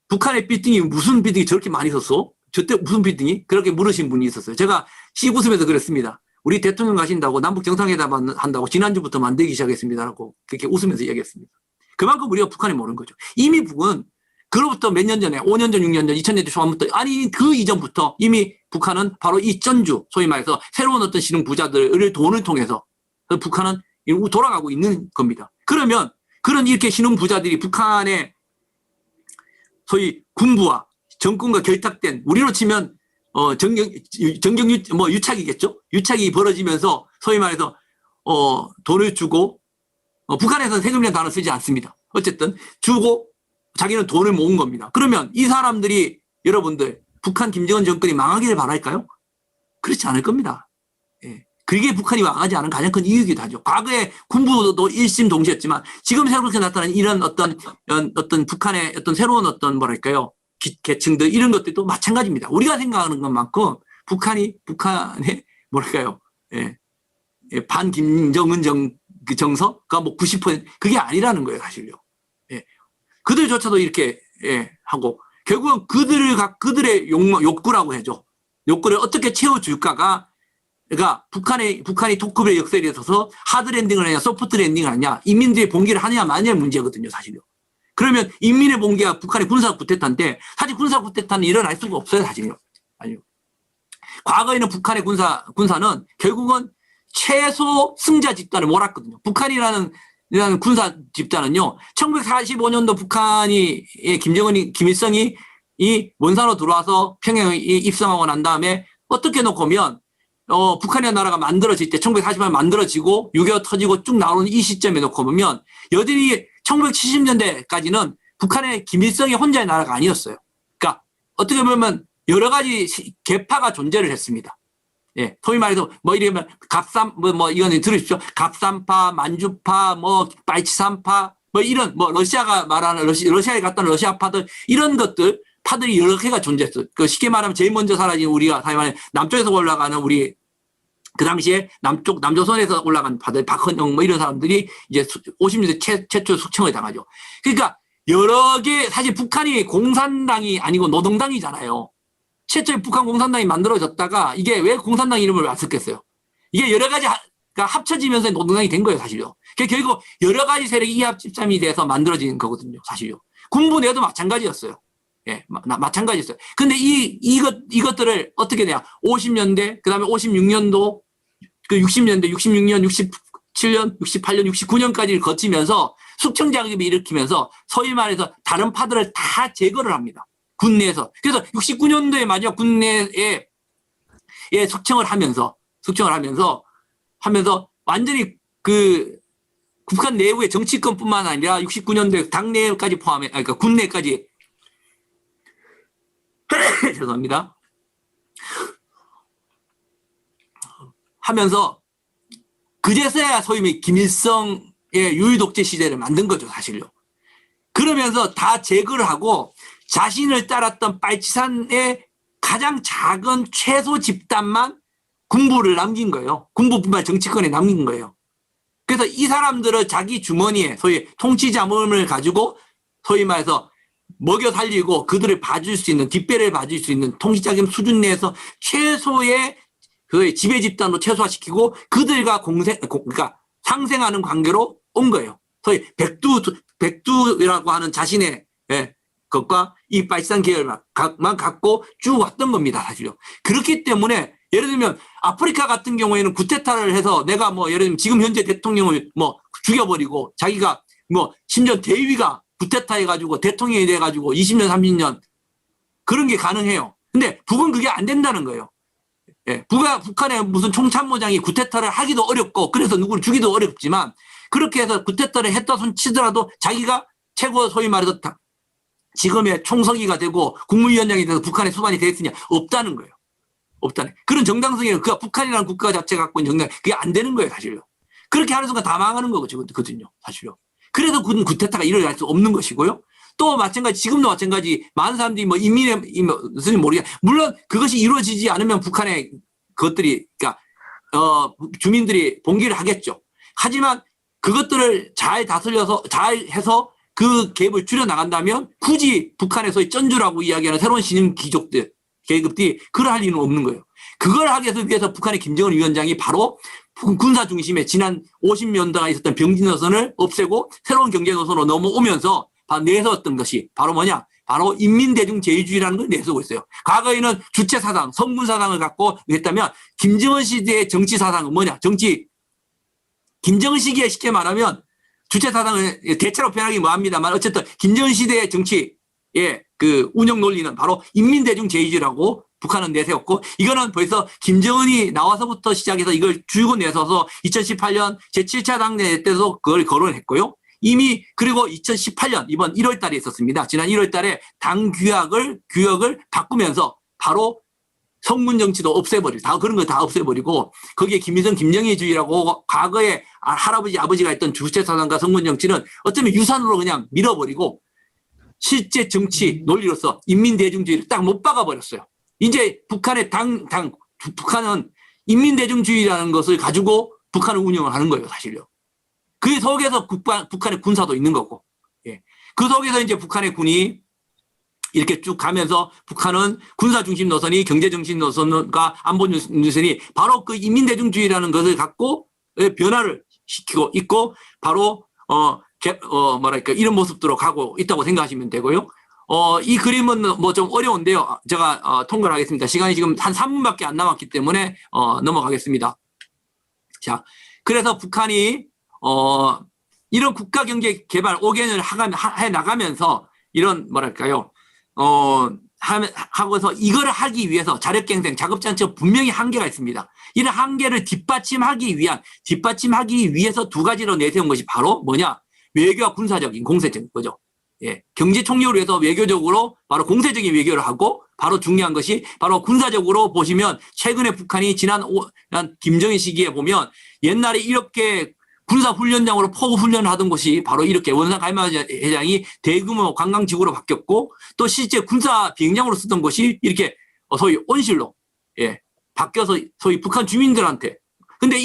북한의 빌딩이 무슨 빌딩이 저렇게 많이 섰어? 저때 무슨 빌딩이? 그렇게 물으신 분이 있었어요. 제가 씩 웃으면서 그랬습니다. 우리 대통령 가신다고 남북 정상회담 한다고 지난주부터 만들기 시작했습니다라고 그렇게 웃으면서 이야기했습니다. 그만큼 우리가 북한이 모르는 거죠. 이미 북은 그로부터 몇 년 전에 5년 전, 6년 전, 2000년대 초반부터 아니 그 이전부터 이미 북한은 바로 이 전주 소위 말해서 새로운 어떤 신흥 부자들의 돈을 통해서 북한은 돌아가고 있는 겁니다. 그러면 그런 이렇게 신흥 부자들이 북한의 소위 군부와 정권과 결탁된 우리로 치면 유착이겠죠. 유착이 벌어지면서 소위 말해서 돈을 주고 북한에서는 세금이라는 단어 쓰지 않습니다. 어쨌든 주고 자기는 돈을 모은 겁니다. 그러면 이 사람들이 여러분들 북한 김정은 정권이 망하기를 바랄까요? 그렇지 않을 겁니다. 예. 그게 북한이 망하지 않은 가장 큰 이유이기도 하죠. 과거에 군부도 일심동체였지만 지금 새롭게 나타난 이런 어떤 북한의 어떤 새로운 어떤 뭐랄까요? 계층들 이런 것들도 마찬가지입니다. 우리가 생각하는 것만큼 북한의 뭐랄까요? 예. 반 김정은 정서가 뭐 90% 그게 아니라는 거예요, 사실요. 예. 그들조차도 이렇게 하고 결국은 그들의 욕구라고 해죠. 욕구를 어떻게 채워줄까가 그러니까 북한이 토크의 역설에 있어서 하드 랜딩을 하냐 소프트 랜딩을 하냐 인민들의 봉기를 하느냐 마느냐의 문제거든요, 사실요. 그러면 인민의 봉기가 북한의 군사 쿠데타인데 사실 군사 쿠데타는 일어날 수가 없어요, 사실요. 아니요. 과거에는 북한의 군사는 결국은 최소 승자 집단을 몰았거든요. 북한이라는 군사 집단은요, 1945년도 김일성이 이 원산으로 들어와서 평양에 입성하고 난 다음에 어떻게 놓고 보면, 북한이라는 나라가 만들어질 때 1940년에 만들어지고 6.25 터지고 쭉 나오는 이 시점에 놓고 보면 여전히 1970년대까지는 북한의 김일성이 혼자의 나라가 아니었어요. 그러니까 어떻게 보면 여러 가지 계파가 존재를 했습니다. 예, 소위 말해서 뭐 이러면 이거는 들으십시오. 갑산파, 만주파, 빨치산파, 이런 러시아가 말하는 러시아에 갔던 러시아파들 이런 파들이 여러 개가 존재했어요. 그 쉽게 말하면 제일 먼저 사라진 우리가 사실 남쪽에서 올라가는 우리 그 당시에 남조선에서 올라간 파들 박헌영 이런 사람들이 이제 50년대 최초 숙청을 당하죠. 그러니까 여러 개 사실 북한이 공산당이 아니고 노동당이잖아요. 최초에 북한 공산당이 만들어졌다가 이게 왜 공산당 이름을 안 썼겠어요? 이게 여러 가지가 합쳐지면서 노동당이 된 거예요, 사실요. 결국 여러 가지 세력이 이합집산이 돼서 만들어진 거거든요, 사실요. 군부 내도 마찬가지였어요. 예, 마찬가지였어요. 근데 이것들을 어떻게 돼요? 50년대, 그 다음에 56년도, 60년대, 66년, 67년, 68년, 69년까지를 거치면서 숙청작업이 일으키면서 소위 말해서 다른 파들을 다 제거를 합니다. 군내에서. 그래서 69년도에 마지막 군내에 숙청을 하면서 완전히 북한 내부의 정치권뿐만 아니라 69년도에 당내까지 그러니까 군내까지 죄송합니다. 하면서 그제서야 소위 김일성의 유일독재 시대를 만든 거죠, 사실요. 그러면서 다 제거를 하고 자신을 따랐던 빨치산의 가장 작은 최소 집단만 군부를 남긴 거예요. 군부뿐만 정치권에 남긴 거예요. 그래서 이 사람들은 자기 주머니에 소위 통치 자문을 가지고 소위 말해서 먹여 살리고 그들을 봐줄 수 있는 뒷배를 봐줄 수 있는 통치자금 수준 내에서 최소의 그 지배 집단으로 최소화시키고 그들과 그러니까 상생하는 관계로 온 거예요. 소위 백두라고 하는 자신의 것과 이 빨치산 계열만 갖고 쭉 왔던 겁니다, 사실요. 그렇기 때문에 예를 들면 아프리카 같은 경우에는 쿠데타를 해서 내가 예를 들면 지금 현재 대통령을 죽여버리고 자기가 심지어 대위가 쿠데타 해가지고 대통령이 돼가지고 20년, 30년 그런 게 가능해요. 근데 북은 그게 안 된다는 거예요. 예, 북한의 무슨 총참모장이 쿠데타를 하기도 어렵고 그래서 누구를 죽이도 어렵지만 그렇게 해서 쿠데타를 했다 손 치더라도 자기가 최고 소위 말해서 지금의 총서기가 되고 국무위원장이 돼서 북한에 수반이 되겠느냐? 없다는 거예요. 없다는. 그런 정당성이 그가 북한이라는 국가 자체가 갖고 있는 정당, 그게 안 되는 거예요, 사실요. 그렇게 하는 순간 다 망하는 거거든요, 사실요. 그래도 군 쿠데타가 일어날 수 없는 것이고요. 또 마찬가지, 지금도 마찬가지, 많은 사람들이 뭐 인민의, 무슨 모르게, 물론 그것이 이루어지지 않으면 북한의 것들이, 그러니까, 주민들이 봉기를 하겠죠. 하지만 그것들을 잘 다스려서, 잘 해서 그 갭을 줄여나간다면 굳이 북한에서의 쩐주라고 이야기하는 새로운 신임 귀족들, 계급들이 그걸 할 이유는 없는 거예요. 그걸 하기 위해서 북한의 김정은 위원장이 바로 군사 중심에 지난 50년대가 있었던 병진 노선을 없애고 새로운 경제 노선으로 넘어오면서 내세웠던 것이 바로 뭐냐? 바로 인민대중제주의라는 걸 내세우고 있어요. 과거에는 주체사상, 성군사상을 갖고 했다면 김정은 시대의 정치사상은 뭐냐? 김정은 시기에 쉽게 말하면 주체사상을 대체로 표현하기 뭐합니다만 어쨌든 김정은 시대의 정치의 그 운영 논리는 바로 인민대중제주의라고 북한은 내세웠고, 이거는 벌써 김정은이 나와서부터 시작해서 이걸 줄고 내서서 2018년 제7차 당대 때도 그걸 거론했고요. 이미 그리고 2018년 이번 1월 달에 있었습니다. 지난 1월 달에 당 규약을 바꾸면서 바로 성문 정치도 없애버리고, 다 그런 거 다 없애버리고, 거기에 김일성 김정희주의라고 과거에 할아버지 아버지가 했던 주체사상과 성문 정치는 어쩌면 유산으로 그냥 밀어버리고 실제 정치 논리로서 인민대중주의를 딱 못 박아버렸어요. 이제 북한은 인민대중주의라는 것을 가지고 북한을 운영을 하는 거예요, 사실요. 그 속에서 북한의 군사도 있는 거고, 예. 그 속에서 이제 북한의 군이 이렇게 쭉 가면서 북한은 군사 중심 노선이 경제 중심 노선과 안보 노선이 바로 그 인민대중주의라는 것을 갖고 변화를 시키고 있고, 바로, 뭐랄까, 이런 모습으로 가고 있다고 생각하시면 되고요. 이 그림은 뭐 좀 어려운데요. 제가 통과를 하겠습니다. 시간이 지금 한 3분밖에 안 남았기 때문에 넘어가겠습니다. 자, 그래서 북한이 이런 국가경제 개발 5개년을 해 나가면서 이런 뭐랄까요, 하고서 이거를 하기 위해서 자력갱생, 작업장치가 분명히 한계가 있습니다. 이런 한계를 뒷받침하기 위해서 두 가지로 내세운 것이 바로 뭐냐? 외교와 군사적인 공세적인 거죠. 예. 경제 총력을 위해서 외교적으로 바로 공세적인 외교를 하고, 바로 중요한 것이 바로 군사적으로 보시면 최근에 북한이 지난 김정일 시기에 보면 옛날에 이렇게 군사훈련장으로 포구훈련을 하던 곳이 바로 이렇게 원산 갈마회장이 대규모 관광지구로 바뀌었고, 또 실제 군사 비행장으로 쓰던 곳이 이렇게 소위 온실로, 예, 바뀌어서 소위 북한 주민들한테. 근데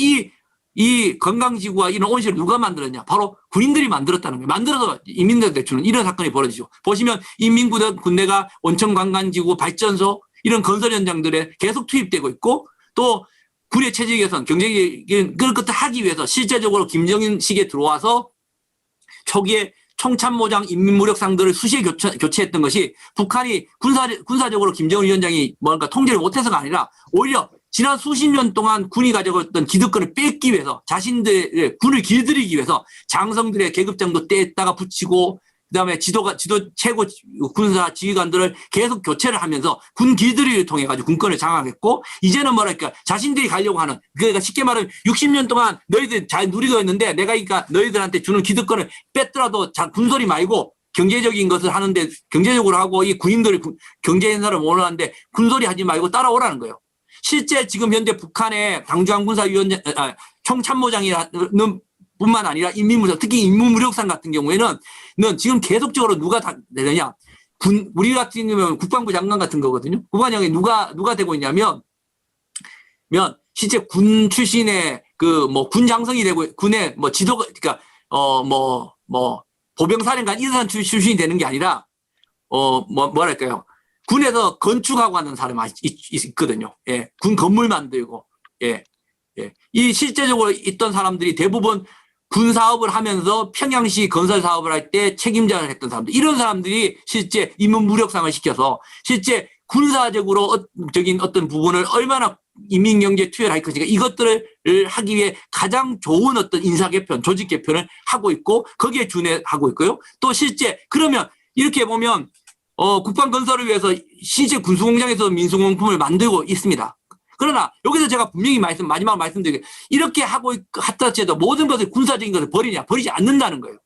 이 관광지구와 이런 온실을 누가 만들었냐? 바로 군인들이 만들었다는 거예요. 만들어서 인민들한테 주는 이런 사건이 벌어지죠. 보시면 인민군대가 온천관광지구, 발전소 이런 건설 현장들에 계속 투입되고 있고, 또 군의 체제 개선, 경제적인 그런 것들 하기 위해서 실제적으로 김정인 시기에 들어와서 초기에 총참모장 인민무력상들을 수시에 교체했던 것이 북한이 군사적으로 김정은 위원장이 뭔가 통제를 못해서가 아니라 오히려 지난 수십 년 동안 군이 가지고 있던 기득권을 뺏기 위해서, 자신들의 군을 길들이기 위해서 장성들의 계급장도 떼다가 붙이고, 그다음에 최고 군사 지휘관들을 계속 교체를 하면서 군 길들이를 통해 가지고 군권을 장악했고, 이제는 뭐랄까, 자신들이 가려고 하는, 그러니까 쉽게 말하면 60년 동안 너희들 잘 누리고 있는데 내가 그러니까 너희들한테 주는 기득권을 뺐더라도 군소리 말고 경제적인 것을 하는데, 경제적으로 하고 이 군인들이 경제 행사를 원하는데 군소리 하지 말고 따라오라는 거예요. 실제 지금 현재 북한의 당중앙군사위원장, 총참모장이라는 뿐만 아니라 인민무력, 특히 인민무력상 같은 경우에는 지금 계속적으로 누가 되느냐? 우리 같은 경우는 국방부 장관 같은 거거든요. 국방장관이 누가 되고 있냐면, 실제 군 출신의 군 장성이 되고, 군의 그러니까, 보병사령관 이런 사람 출신이 되는 게 아니라, 뭐랄까요. 군에서 건축하고 하는 사람이 있거든요. 예. 군 건물 만들고, 예. 이 실제적으로 있던 사람들이 대부분 군 사업을 하면서 평양시 건설 사업을 할 때 책임자를 했던 사람들, 이런 사람들이 실제 인민무력상을 시켜서 실제 군사적으로 적인 어떤 부분을 얼마나 인민경제에 투여를 할 것인가, 이것들을 하기 위해 가장 좋은 어떤 인사 개편, 조직 개편을 하고 있고, 거기에 준해하고 있고요. 또 실제 그러면 이렇게 보면 국방 건설을 위해서 실제 군수공장에서 민수공품을 만들고 있습니다. 그러나 여기서 제가 분명히 마지막 말씀드리게, 이렇게 하고 하다 해도 모든 것을 군사적인 것을 버리지 않는다는 거예요.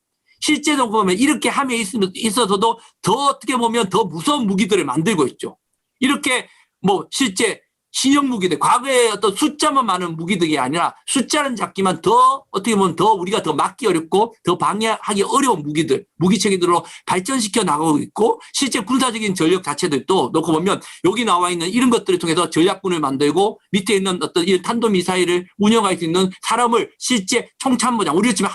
실제로 보면 이렇게 함에 있어서도 더 어떻게 보면 더 무서운 무기들을 만들고 있죠. 이렇게 뭐 실제 신형 무기들, 과거에 어떤 숫자만 많은 무기들이 아니라 숫자는 작지만 더 어떻게 보면 더 우리가 더 막기 어렵고 더 방해하기 어려운 무기들, 무기체계들로 발전시켜 나가고 있고 실제 군사적인 전력 자체들도 놓고 보면 여기 나와 있는 이런 것들을 통해서 전략군을 만들고 밑에 있는 어떤 이 탄도미사일을 운영할 수 있는 사람을 실제 총참모장, 우리로 치면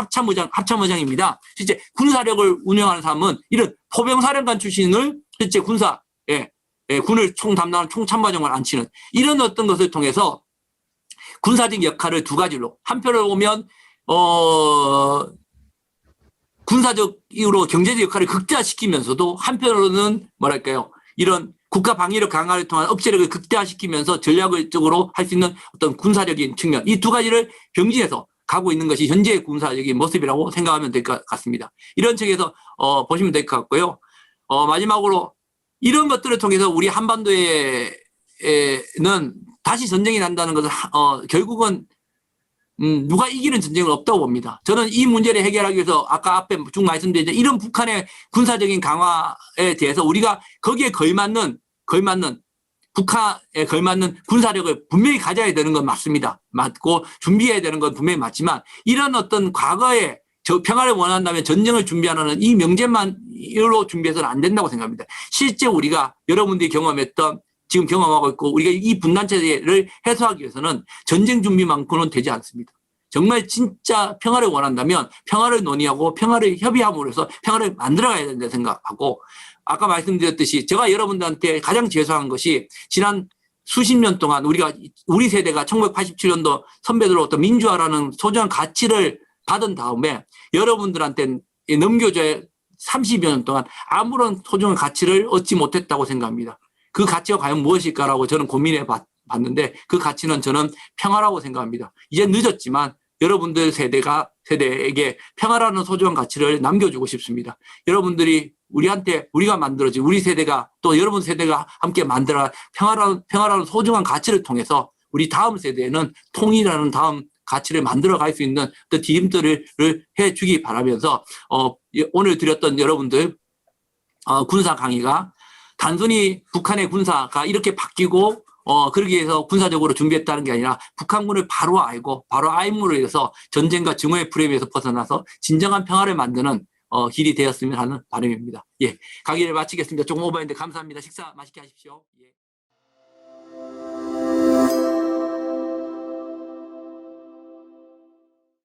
합참모장입니다. 실제 군사력을 운영하는 사람은 이런 포병사령관 출신을 실제 군을 총 담당하는 총참모장을 앉히는 이런 어떤 것을 통해서 군사적 역할을 두 가지로 한편으로 보면 군사적으로 경제적 역할을 극대화시키면서도 한편으로는 뭐랄까요 이런 국가 방위력 강화를 통한 억제력을 극대화시키면서 전략적으로 할 수 있는 어떤 군사적인 측면 이 두 가지를 병진해서 가고 있는 것이 현재의 군사적인 모습이라고 생각하면 될 것 같습니다. 이런 측에서 보시면 될 것 같고요. 마지막으로 이런 것들을 통해서 우리 한반도에는 다시 전쟁이 난다는 것은 결국은 누가 이기는 전쟁은 없다고 봅니다. 저는 이 문제를 해결하기 위해서 아까 앞에 쭉 말씀드렸죠. 이런 북한의 군사적인 강화에 대해서 우리가 거기에 걸맞는 북한에 걸맞는 군사력을 분명히 가져야 되는 건 맞습니다. 맞고 준비해야 되는 건 분명히 맞지만 이런 어떤 과거에 평화를 원한다면 전쟁을 준비하는 이 명제만으로 준비해서는 안 된다고 생각합니다. 실제 우리가 여러분들이 경험했던 지금 경험하고 있고 우리가 이 분단체제를 해소하기 위해서는 전쟁 준비만큼은 되지 않습니다. 정말 진짜 평화를 원한다면 평화를 논의하고 평화를 협의함으로 해서 평화를 만들어가야 된다고 생각하고 아까 말씀드렸듯이 제가 여러분들한테 가장 죄송한 것이 지난 수십 년 동안 우리 세대가 1987년도 선배들로부터 민주화라는 소중한 가치를 받은 다음에 여러분들한테 넘겨줘야 30여 년 동안 아무런 소중한 가치를 얻지 못했다고 생각합니다. 그 가치가 과연 무엇일까라고 저는 고민해 봤는데 그 가치는 저는 평화라고 생각합니다. 이제 늦었지만 여러분들 세대에게 평화라는 소중한 가치를 남겨주고 싶습니다. 여러분들이 우리가 만들어진 우리 세대가 또 여러분 세대가 함께 만들어 평화라는 소중한 가치를 통해서 우리 다음 세대에는 통일이라는 다음 가치를 만들어 갈 수 있는 어떤 디딤돌을 해주기 바라면서 오늘 드렸던 여러분들 군사 강의가 단순히 북한의 군사가 이렇게 바뀌고 그러기 위해서 군사적으로 준비했다는 게 아니라 북한군을 바로 알고 바로 알므로 해서 전쟁과 증오의 프레임에서 벗어나서 진정한 평화를 만드는 길이 되었으면 하는 바람입니다. 예, 강의를 마치겠습니다. 조금 오버했는데 감사합니다. 식사 맛있게 하십시오. 예.